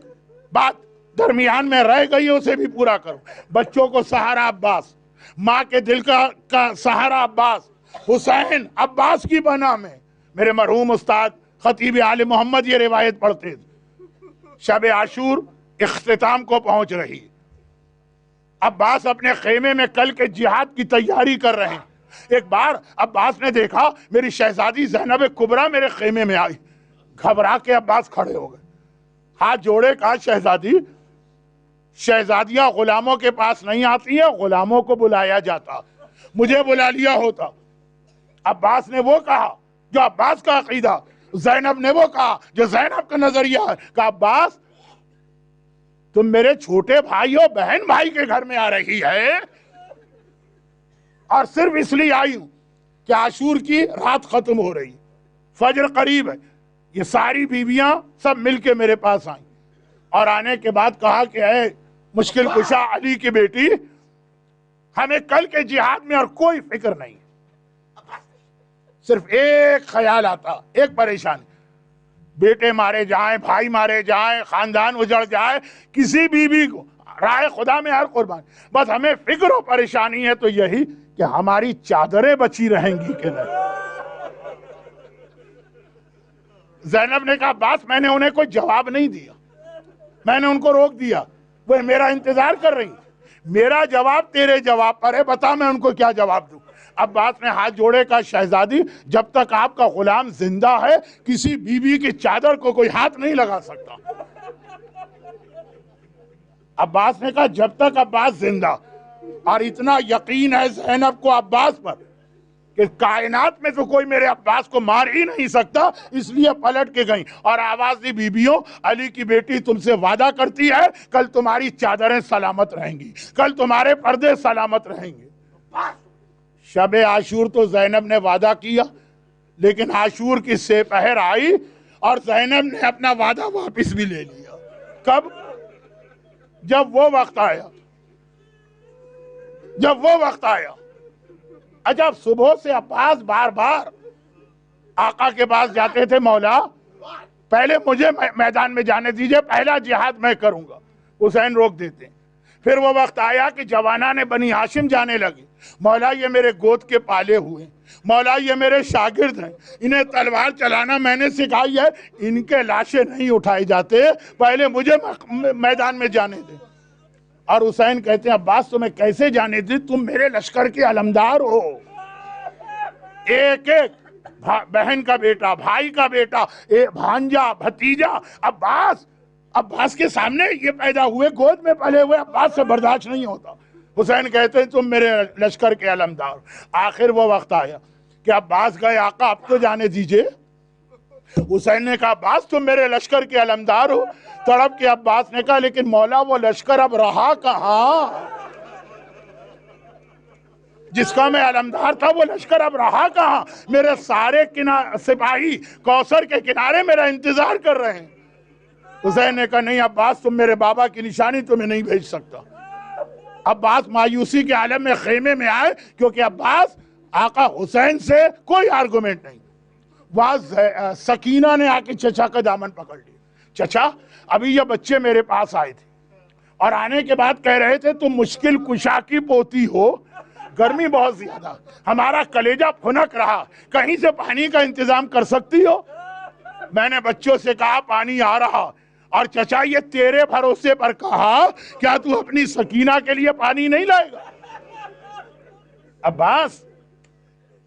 بات درمیان میں رہ گئی, اسے بھی پورا کرو. بچوں کو سہارا عباس, ماں کے دل کا سہارا عباس. حسین عباس کی بنا میں. میرے مرحوم استاد خطیب آل محمد یہ روایت پڑھتے تھے, شب عاشور اختتام کو پہنچ رہی, عباس اپنے خیمے میں کل کے جہاد کی تیاری کر رہے ہیں. ایک بار عباس نے دیکھا میری شہزادی زینب کبریٰ میرے خیمے میں آئی. گھبرا کے عباس کھڑے ہو گئے, ہاتھ جوڑے, کہا شہزادی, شہزادیاں غلاموں کے پاس نہیں آتی ہیں, غلاموں کو بلایا جاتا, مجھے بلا لیا ہوتا. عباس نے وہ کہا جو عباس کا عقیدہ, زینب نے وہ کہا جو زینب کا نظریہ ہے. کہ عباس تم میرے چھوٹے بھائی ہو, بہن بھائی کے گھر میں آ رہی ہے, اور صرف اس لیے آئی ہوں کہ عاشور کی رات ختم ہو رہی, فجر قریب ہے. یہ ساری بیویاں سب مل کے میرے پاس آئیں, اور آنے کے بعد کہا کہ اے مشکل کشا علی کی بیٹی, ہمیں کل کے جہاد میں اور کوئی فکر نہیں, صرف ایک خیال آتا, ایک پریشانی, بیٹے مارے جائیں, بھائی مارے جائیں, خاندان اجڑ جائے, کسی بیوی کو راہ خدا میں ہر قربان, بس ہمیں فکر و پریشانی ہے تو یہی کہ ہماری چادریں بچی رہیں گی کہ نہیں. زینب نے کہا عباس میں نے انہیں کوئی جواب نہیں دیا, میں نے ان کو روک دیا, وہ میرا انتظار کر رہی. میرا جواب تیرے جواب پر ہے, بتا میں ان کو کیا جواب دوں. عباس نے ہاتھ جوڑے, کہا شہزادی جب تک آپ کا غلام زندہ ہے کسی بیوی کی چادر کو کوئی ہاتھ نہیں لگا سکتا. عباس نے کہا جب تک عباس زندہ, اور اتنا یقین ہے زینب کو عباس پر کہ کائنات میں تو کوئی میرے عباس کو مار ہی نہیں سکتا, اس لیے پلٹ کے گئیں اور آواز دی بیبیوں علی کی بیٹی تم سے وعدہ کرتی ہے کل تمہاری چادریں سلامت رہیں گی, کل تمہارے پردے سلامت رہیں گے. شب عاشور تو زینب نے وعدہ کیا, لیکن عاشور کی سپہر آئی اور زینب نے اپنا وعدہ واپس بھی لے لیا. کب؟ جب وہ وقت آیا, جب وہ وقت آیا. عجب, صبح سے عباس بار بار آقا کے پاس جاتے تھے, مولا پہلے مجھے میدان میں جانے دیجئے، پہلا جہاد میں کروں گا۔ حسین روک دیتے ہیں۔ پھر وہ وقت آیا کہ جوانان بنی ہاشم جانے لگے، مولا یہ میرے گود کے پالے ہوئے، مولا یہ میرے شاگرد ہیں، انہیں تلوار چلانا میں نے سکھائی ہے، ان کے لاشیں نہیں اٹھائے جاتے، پہلے مجھے میدان میں جانے دیں۔ اور حسین کہتے ہیں عباس تمہیں کیسے جانے دیں، تم میرے لشکر کے علمدار ہو، ایک ایک بہن کا بیٹا، بھائی کا بیٹا، بھانجا، بھتیجا، عباس کے سامنے یہ پیدا ہوئے، گود میں پلے ہوئے، عباس سے برداشت نہیں ہوتا۔ حسین کہتے ہیں تم میرے لشکر کے علمدار۔ آخر وہ وقت آیا کہ عباس گئے، آقا اب تو جانے دیجئے۔ حسین نے کہا عباس تم میرے لشکر کے علمدار ہو۔ تڑپ کے عباس نے کہا لیکن مولا وہ لشکر اب رہا کہاں، جس کا میں علمدار تھا وہ لشکر اب رہا کہاں، میرے سارے سپاہی کوثر کے کنارے میرا انتظار کر رہے ہیں۔ حسین نے کہا نہیں عباس تم میرے بابا کی نشانی تمہیں نہیں بھیج سکتا۔ عباس مایوسی کے عالم میں خیمے میں آئے، کیونکہ عباس آقا حسین سے کوئی آرگومنٹ نہیں۔ وہاں سکینہ نے آ کے چچا کا دامن پکڑ لیا، چچا ابھی یہ بچے میرے پاس آئے تھے اور آنے کے بعد کہہ رہے تھے تم مشکل کشا کی پوتی ہو، گرمی بہت زیادہ، ہمارا کلیجہ پھنک رہا، کہیں سے پانی کا انتظام کر سکتی ہو؟ میں نے بچوں سے کہا پانی آ رہا، اور چچا یہ تیرے بھروسے پر کہا، کیا تو اپنی سکینہ کے لیے پانی نہیں لائے گا؟ عباس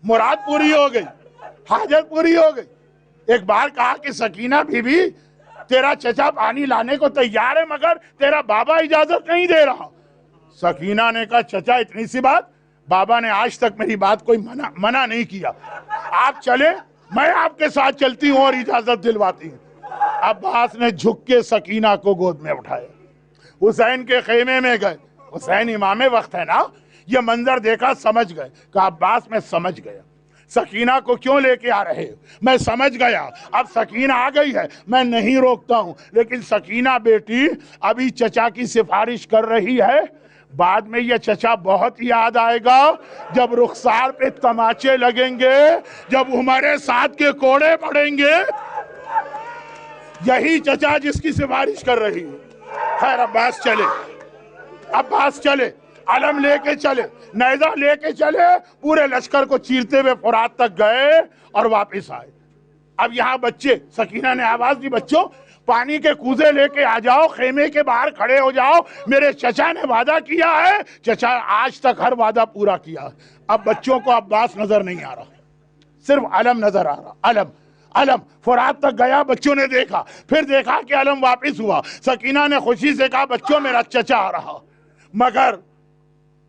مراد پوری ہو گئی، حاجت پوری ہو گئی۔ ایک بار کہا کہ سکینہ بی بی تیرا چچا پانی لانے کو تیار ہے مگر تیرا بابا اجازت نہیں دے رہا۔ سکینہ نے کہا چچا اتنی سی بات، بابا نے آج تک میری بات کوئی منع نہیں کیا، آپ چلے میں آپ کے ساتھ چلتی ہوں اور اجازت دلواتی ہوں۔ عباس نے جھک کے سکینہ کو گود میں اٹھایا، حسین کے خیمے میں گئے، حسین امام وقت ہے نا، یہ منظر دیکھا سمجھ گئے، کہا عباس میں سمجھ گیا سکینہ کو کیوں لے کے آ رہے ہو، میں سمجھ گیا، اب سکینہ آ گئی ہے میں نہیں روکتا ہوں، لیکن سکینہ بیٹی ابھی چچا کی سفارش کر رہی ہے، بعد میں یہ چچا بہت یاد آئے گا جب رخسار پہ تماچے لگیں گے، جب ہمارے ساتھ کے کوڑے پڑیں گے، یہی چچا جس کی سفارش کر رہی ہے۔ خیر عباس چلے، علم لے کے چلے، نیزہ لے کے چلے، پورے لشکر کو چیرتے ہوئے فرات تک گئے اور واپس آئے۔ اب یہاں بچے، سکینہ نے آواز دی بچوں پانی کے کوزے لے کے آ جاؤ، خیمے کے باہر کھڑے ہو جاؤ، میرے چچا نے وعدہ کیا ہے، چچا آج تک ہر وعدہ پورا کیا۔ اب بچوں کو عباس نظر نہیں آ رہا، صرف علم نظر آ رہا، علم فرات تک گیا، بچوں نے دیکھا، پھر دیکھا کہ علم واپس ہوا، سکینہ نے خوشی سے کہا بچوں میرا چچا آ رہا، مگر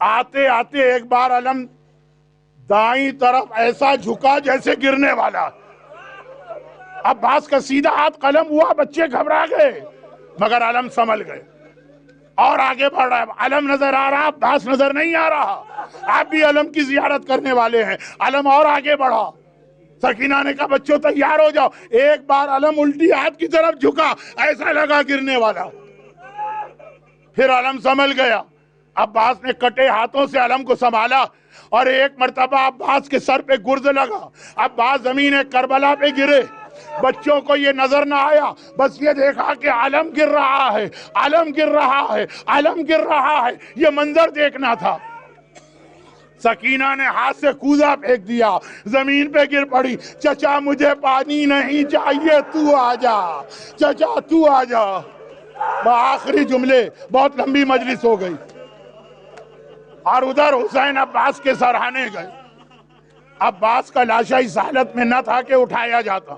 آتے آتے ایک بار علم دائیں طرف ایسا جھکا جیسے گرنے والا، عباس کا سیدھا ہاتھ قلم ہوا، بچے گھبرا گئے، مگر علم سنبھل گئے اور آگے بڑھ رہا ہے، علم نظر آ رہا، عباس نظر نہیں آ رہا، آپ بھی علم کی زیارت کرنے والے ہیں، علم اور آگے بڑھا۔ سکینہ نے کہا بچوں تیار ہو جاؤ، ایک بار علم الٹی ہاتھ کی طرف جھکا، ایسا لگا گرنے والا، پھر علم سنبھل گیا، عباس نے کٹے ہاتھوں سے علم کو سنبھالا، اور ایک مرتبہ عباس کے سر پہ گرز لگا، عباس زمین کربلا پہ گرے، بچوں کو یہ نظر نہ آیا، بس یہ دیکھا کہ علم گر رہا ہے، علم گر رہا ہے، علم گر رہا ہے، یہ منظر دیکھنا تھا۔ سکینہ نے ہاتھ سے کوزہ پھینک دیا، زمین پہ گر پڑی، چچا مجھے پانی نہیں چاہیے، تو آ جا، چچا تو آ جا، آخری جملے، بہت لمبی مجلس ہو گئی، اور ادھر حسین عباس کے سراہنے گئے، عباس کا لاشا اس حالت میں نہ تھا کہ اٹھایا جاتا،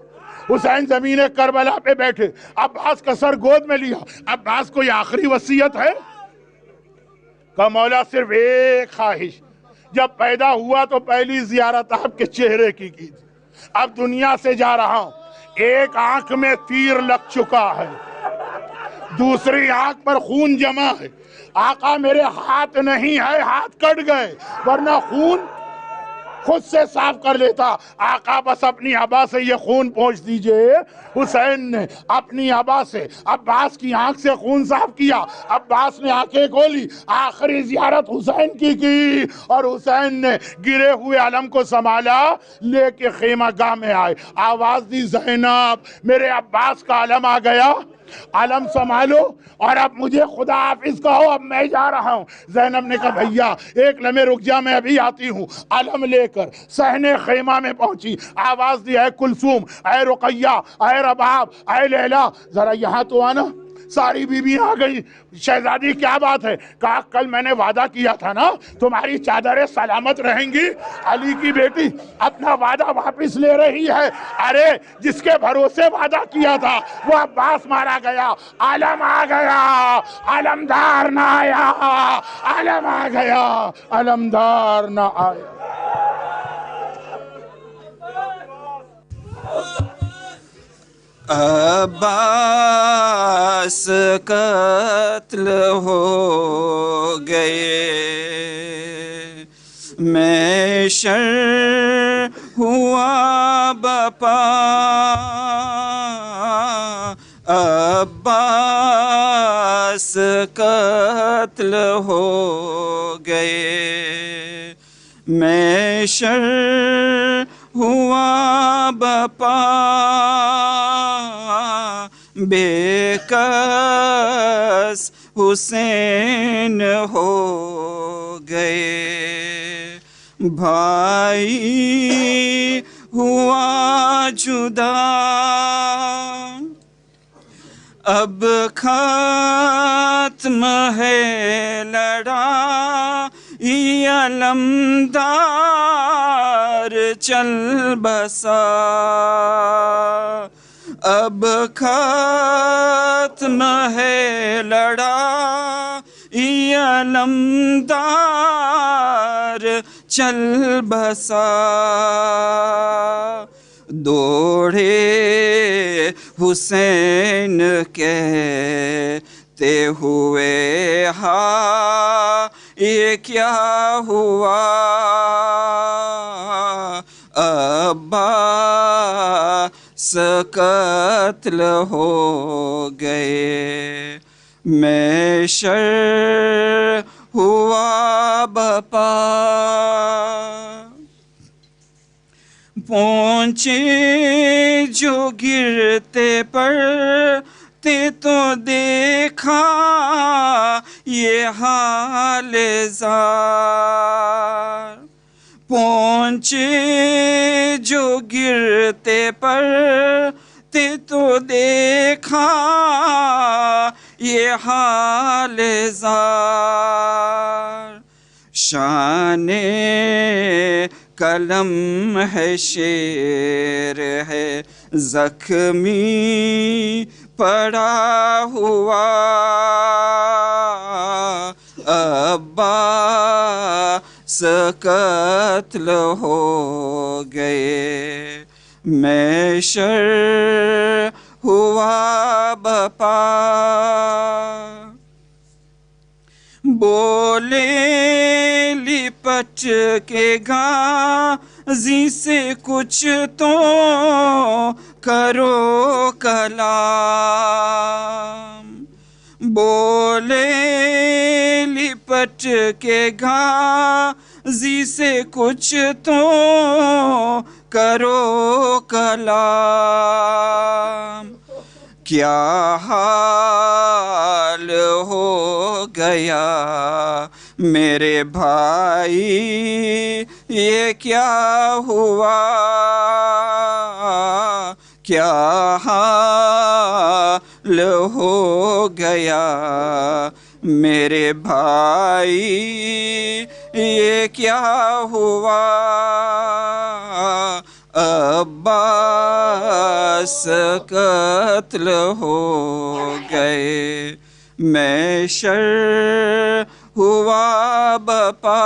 حسین زمین کربلا پہ بیٹھے، عباس کا سر گود میں لیا، عباس کو یہ آخری وصیت ہے کہ مولا صرف ایک خواہش، جب پیدا ہوا تو پہلی زیارت آپ کے چہرے کی تھی، اب دنیا سے جا رہا ہوں، ایک آنکھ میں تیر لگ چکا ہے، دوسری آنکھ پر خون جمع ہے، آقا میرے ہاتھ نہیں ہے، ہاتھ کٹ گئے، ورنہ خود سے صاف کر لیتا. آقا بس اپنی ابا سے یہ خون پوچھ دیجئے. حسین نے اپنی ابا سے عباس کی آنکھ سے خون صاف کیا. عباس نے آنکھیں کھولی, آخری زیارت حسین کی اور حسین نے گرے ہوئے علم کو سنبھالا, لے کے خیمہ گاہ میں آئے. آواز دی, زینب میرے عباس کا علم آ گیا, علم سنبھالو اور اب مجھے خدا حافظ کہو, اب میں جا رہا ہوں. زینب نے کہا بھیا ایک لمحے رک جا, میں ابھی آتی ہوں. علم لے کر صحن خیمہ میں پہنچی. آواز دی, اے کلثوم, اے رقیہ, اے رباب, اے لیلا, ذرا یہاں تو آنا. ساری بیوی آ گئی. شہزادی کیا بات ہے؟ کہا کل میں نے وعدہ کیا تھا نا تمہاری چادریں سلامت رہیں گی. علی کی بیٹی اپنا وعدہ واپس لے رہی ہے. ارے جس کے بھروسے وعدہ کیا تھا وہ عباس مارا گیا, علم آ گیا, علمدار نہ آیا, علم آ گیا, علمدار نہ آیا. عباس قتل ہو گئے, میں شر ہوا بپا. عباس قتل ہو گئے, میں شر ہوا بپا. بے کس حسین ہو گئے, بھائی ہوا جدا. اب ختم ہے لڑائی, علمدار چل بسا. اب ختم ہے لڑائی, علمدار چل بسا. دوڑے حسین کہتے ہوئے, ہاں یہ کیا ہوا. عباس قتل ہو گئے, میں شر ہوا بپا. پہنچے جو گرتے پر تو دیکھا یہ حال زار. پہنچے جو گرتے پر تو دیکھا یہ حال زار. شان قلم ہے شیر ہے زخمی پڑا ہوا. عباس قتل ہو گئے, میں شر ہوا بپا. بولے لپٹ کے غازی سے کچھ تو کرو کلام. بولے لپٹ کے غازی سے کچھ تو کرو کلام. کیا حال ہو گیا میرے بھائی, یہ کیا ہوا. کیا حال ہو گیا میرے بھائی, یہ کیا ہوا. عباس قتل ہو گئے, میں شر ہوا بپا.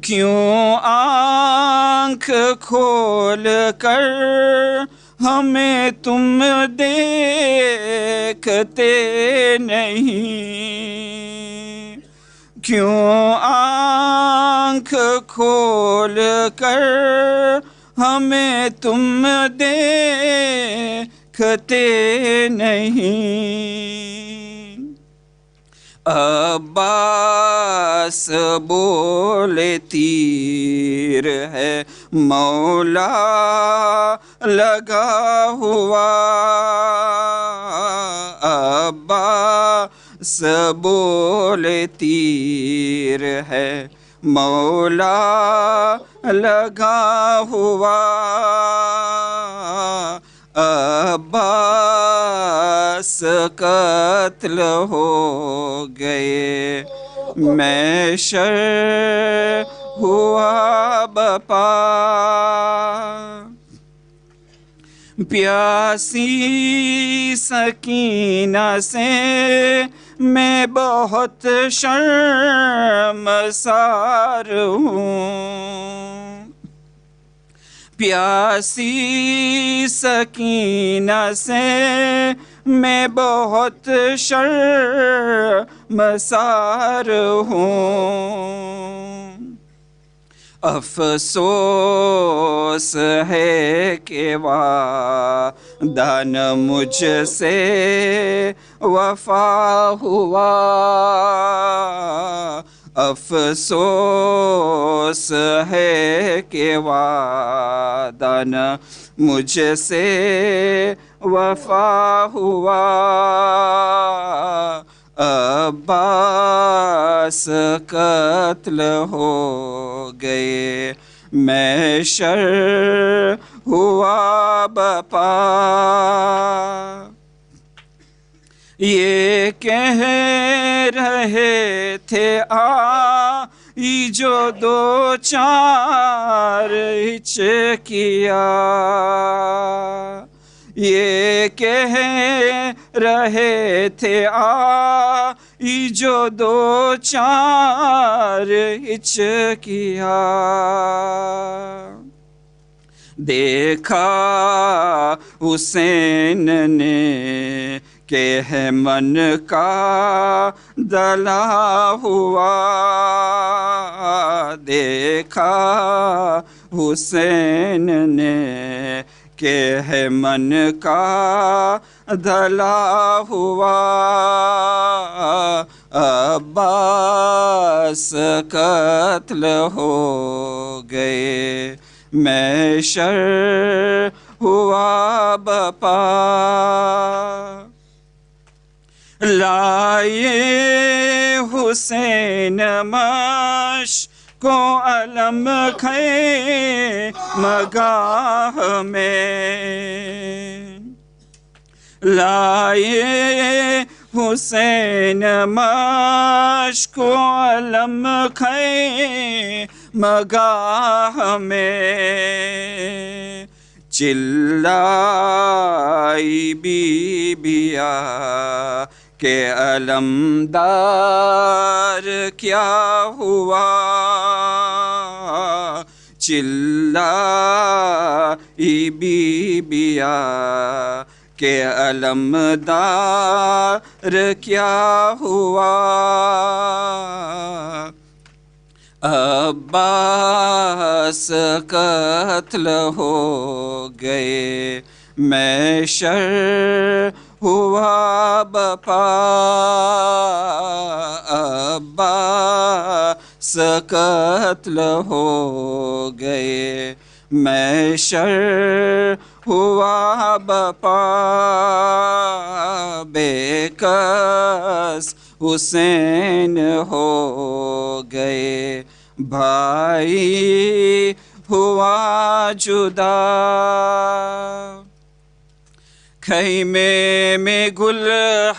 کیوں آنکھ کھول کر ہمیں تم دیکھتے نہیں. کیوں آنکھ کھول کر ہمیں تم دیکھتے نہیں؟ عباس بولے تیر ہے مولا لگا ہوا، عباس بولے تیر ہے مولا لگا ہوا، عباس قتل ہو گئے، محشر ہوا بپا، پیاسی سکینہ سے میں بہت شرمسار ہوں، پیاسی سکینہ سے میں بہت شرمسار ہوں، افسوس ہے کہ وعدہ نہ مجھ سے وفا ہوا، افسوس ہے کہ وعدہ نہ مجھ سے وفا ہوا، عباس قتل ہو گئے، محشر ہوا بپا، یہ کہہ رہے تھے آئی جو دو چار ہچکیا، یہ کہہ رہے تھے آئی جو دو چار ہچکیا، دیکھا حسین نے کہ ہے من کا دلا ہوا، دیکھا حسین نے کہ ہے من کا دلا ہوا، عباس قتل ہو گئے، محشر ہوا بپا، لائے حسین مشک و علم خیمگاہ میں، لائے حسین مشک و علم خیمگاہ میں، چلائی بی بیا کہ علمدار کیا ہوا، چلائی بی بیا کہ علمدار کیا ہوا، عباس قتل ہو گئے، محشر ہوا بپا، عباس قتل ہو گئے، محشر ہوا بپا، بے کس حسین ہو گئے، بھائی ہوا جدا، خیمے میں گل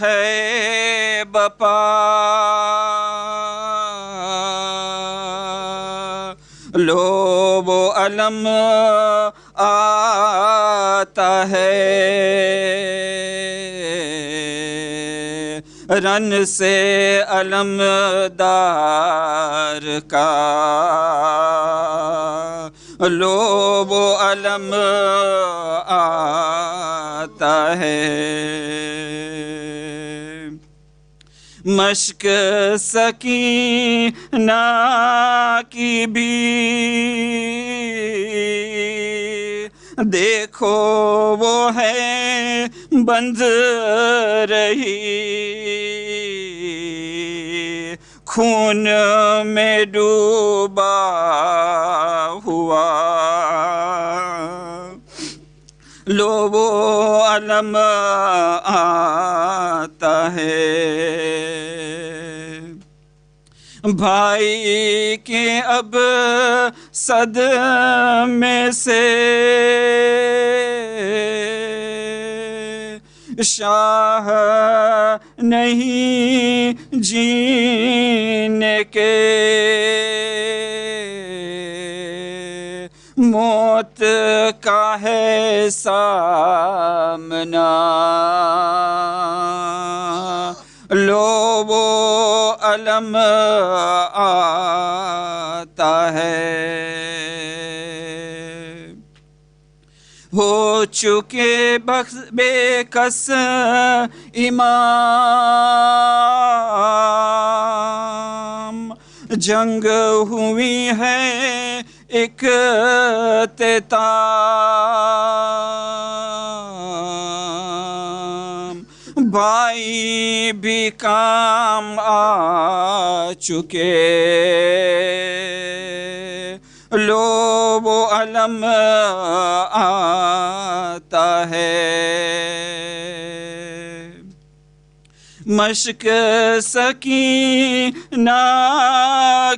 ہے بپا، لو وہ علم آتا ہے، رن سے علمدار کا، لو وہ علم آتا ہے، مشق سکینہ کی بھی دیکھو وہ ہے بند رہی، خون میں ڈوبا ہوا لو وہ علم آتا ہے، بھائی کے اب صدمے سے شاہ نہیں جینے کے، موت کا ہے سامنا لو وہ علم آتا ہے، ہو چکے بے کس امام، جنگ ہوئی ہے اختتام، بھائی بھی کام آ چکے لو وہ علم آتا ہے، مشق سکینہ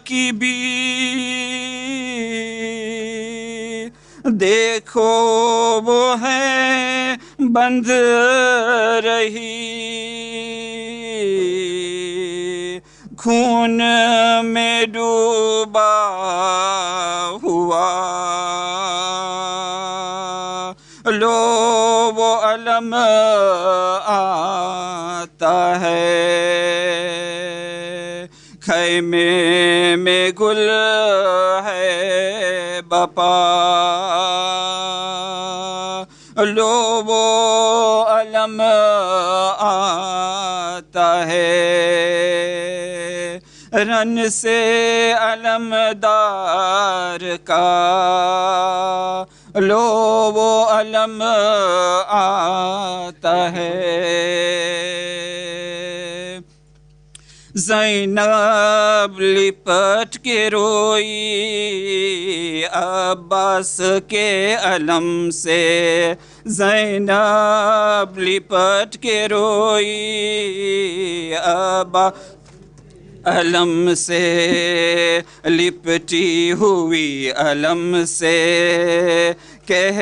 کی بھی دیکھو وہ ہے بند رہی، خون میں ڈوبا ہوا لو وہ علم آتا ہے، خیمے میں گل ہے بپا لو وہ علم آتا ہے، رن سے علمدار کا لو وہ علم آتا ہے، زینب لپٹ کے روئی عباس کے علم سے، زینب لپٹ کے روئی عباس علم سے، لپٹی ہوئی علم سے کہہ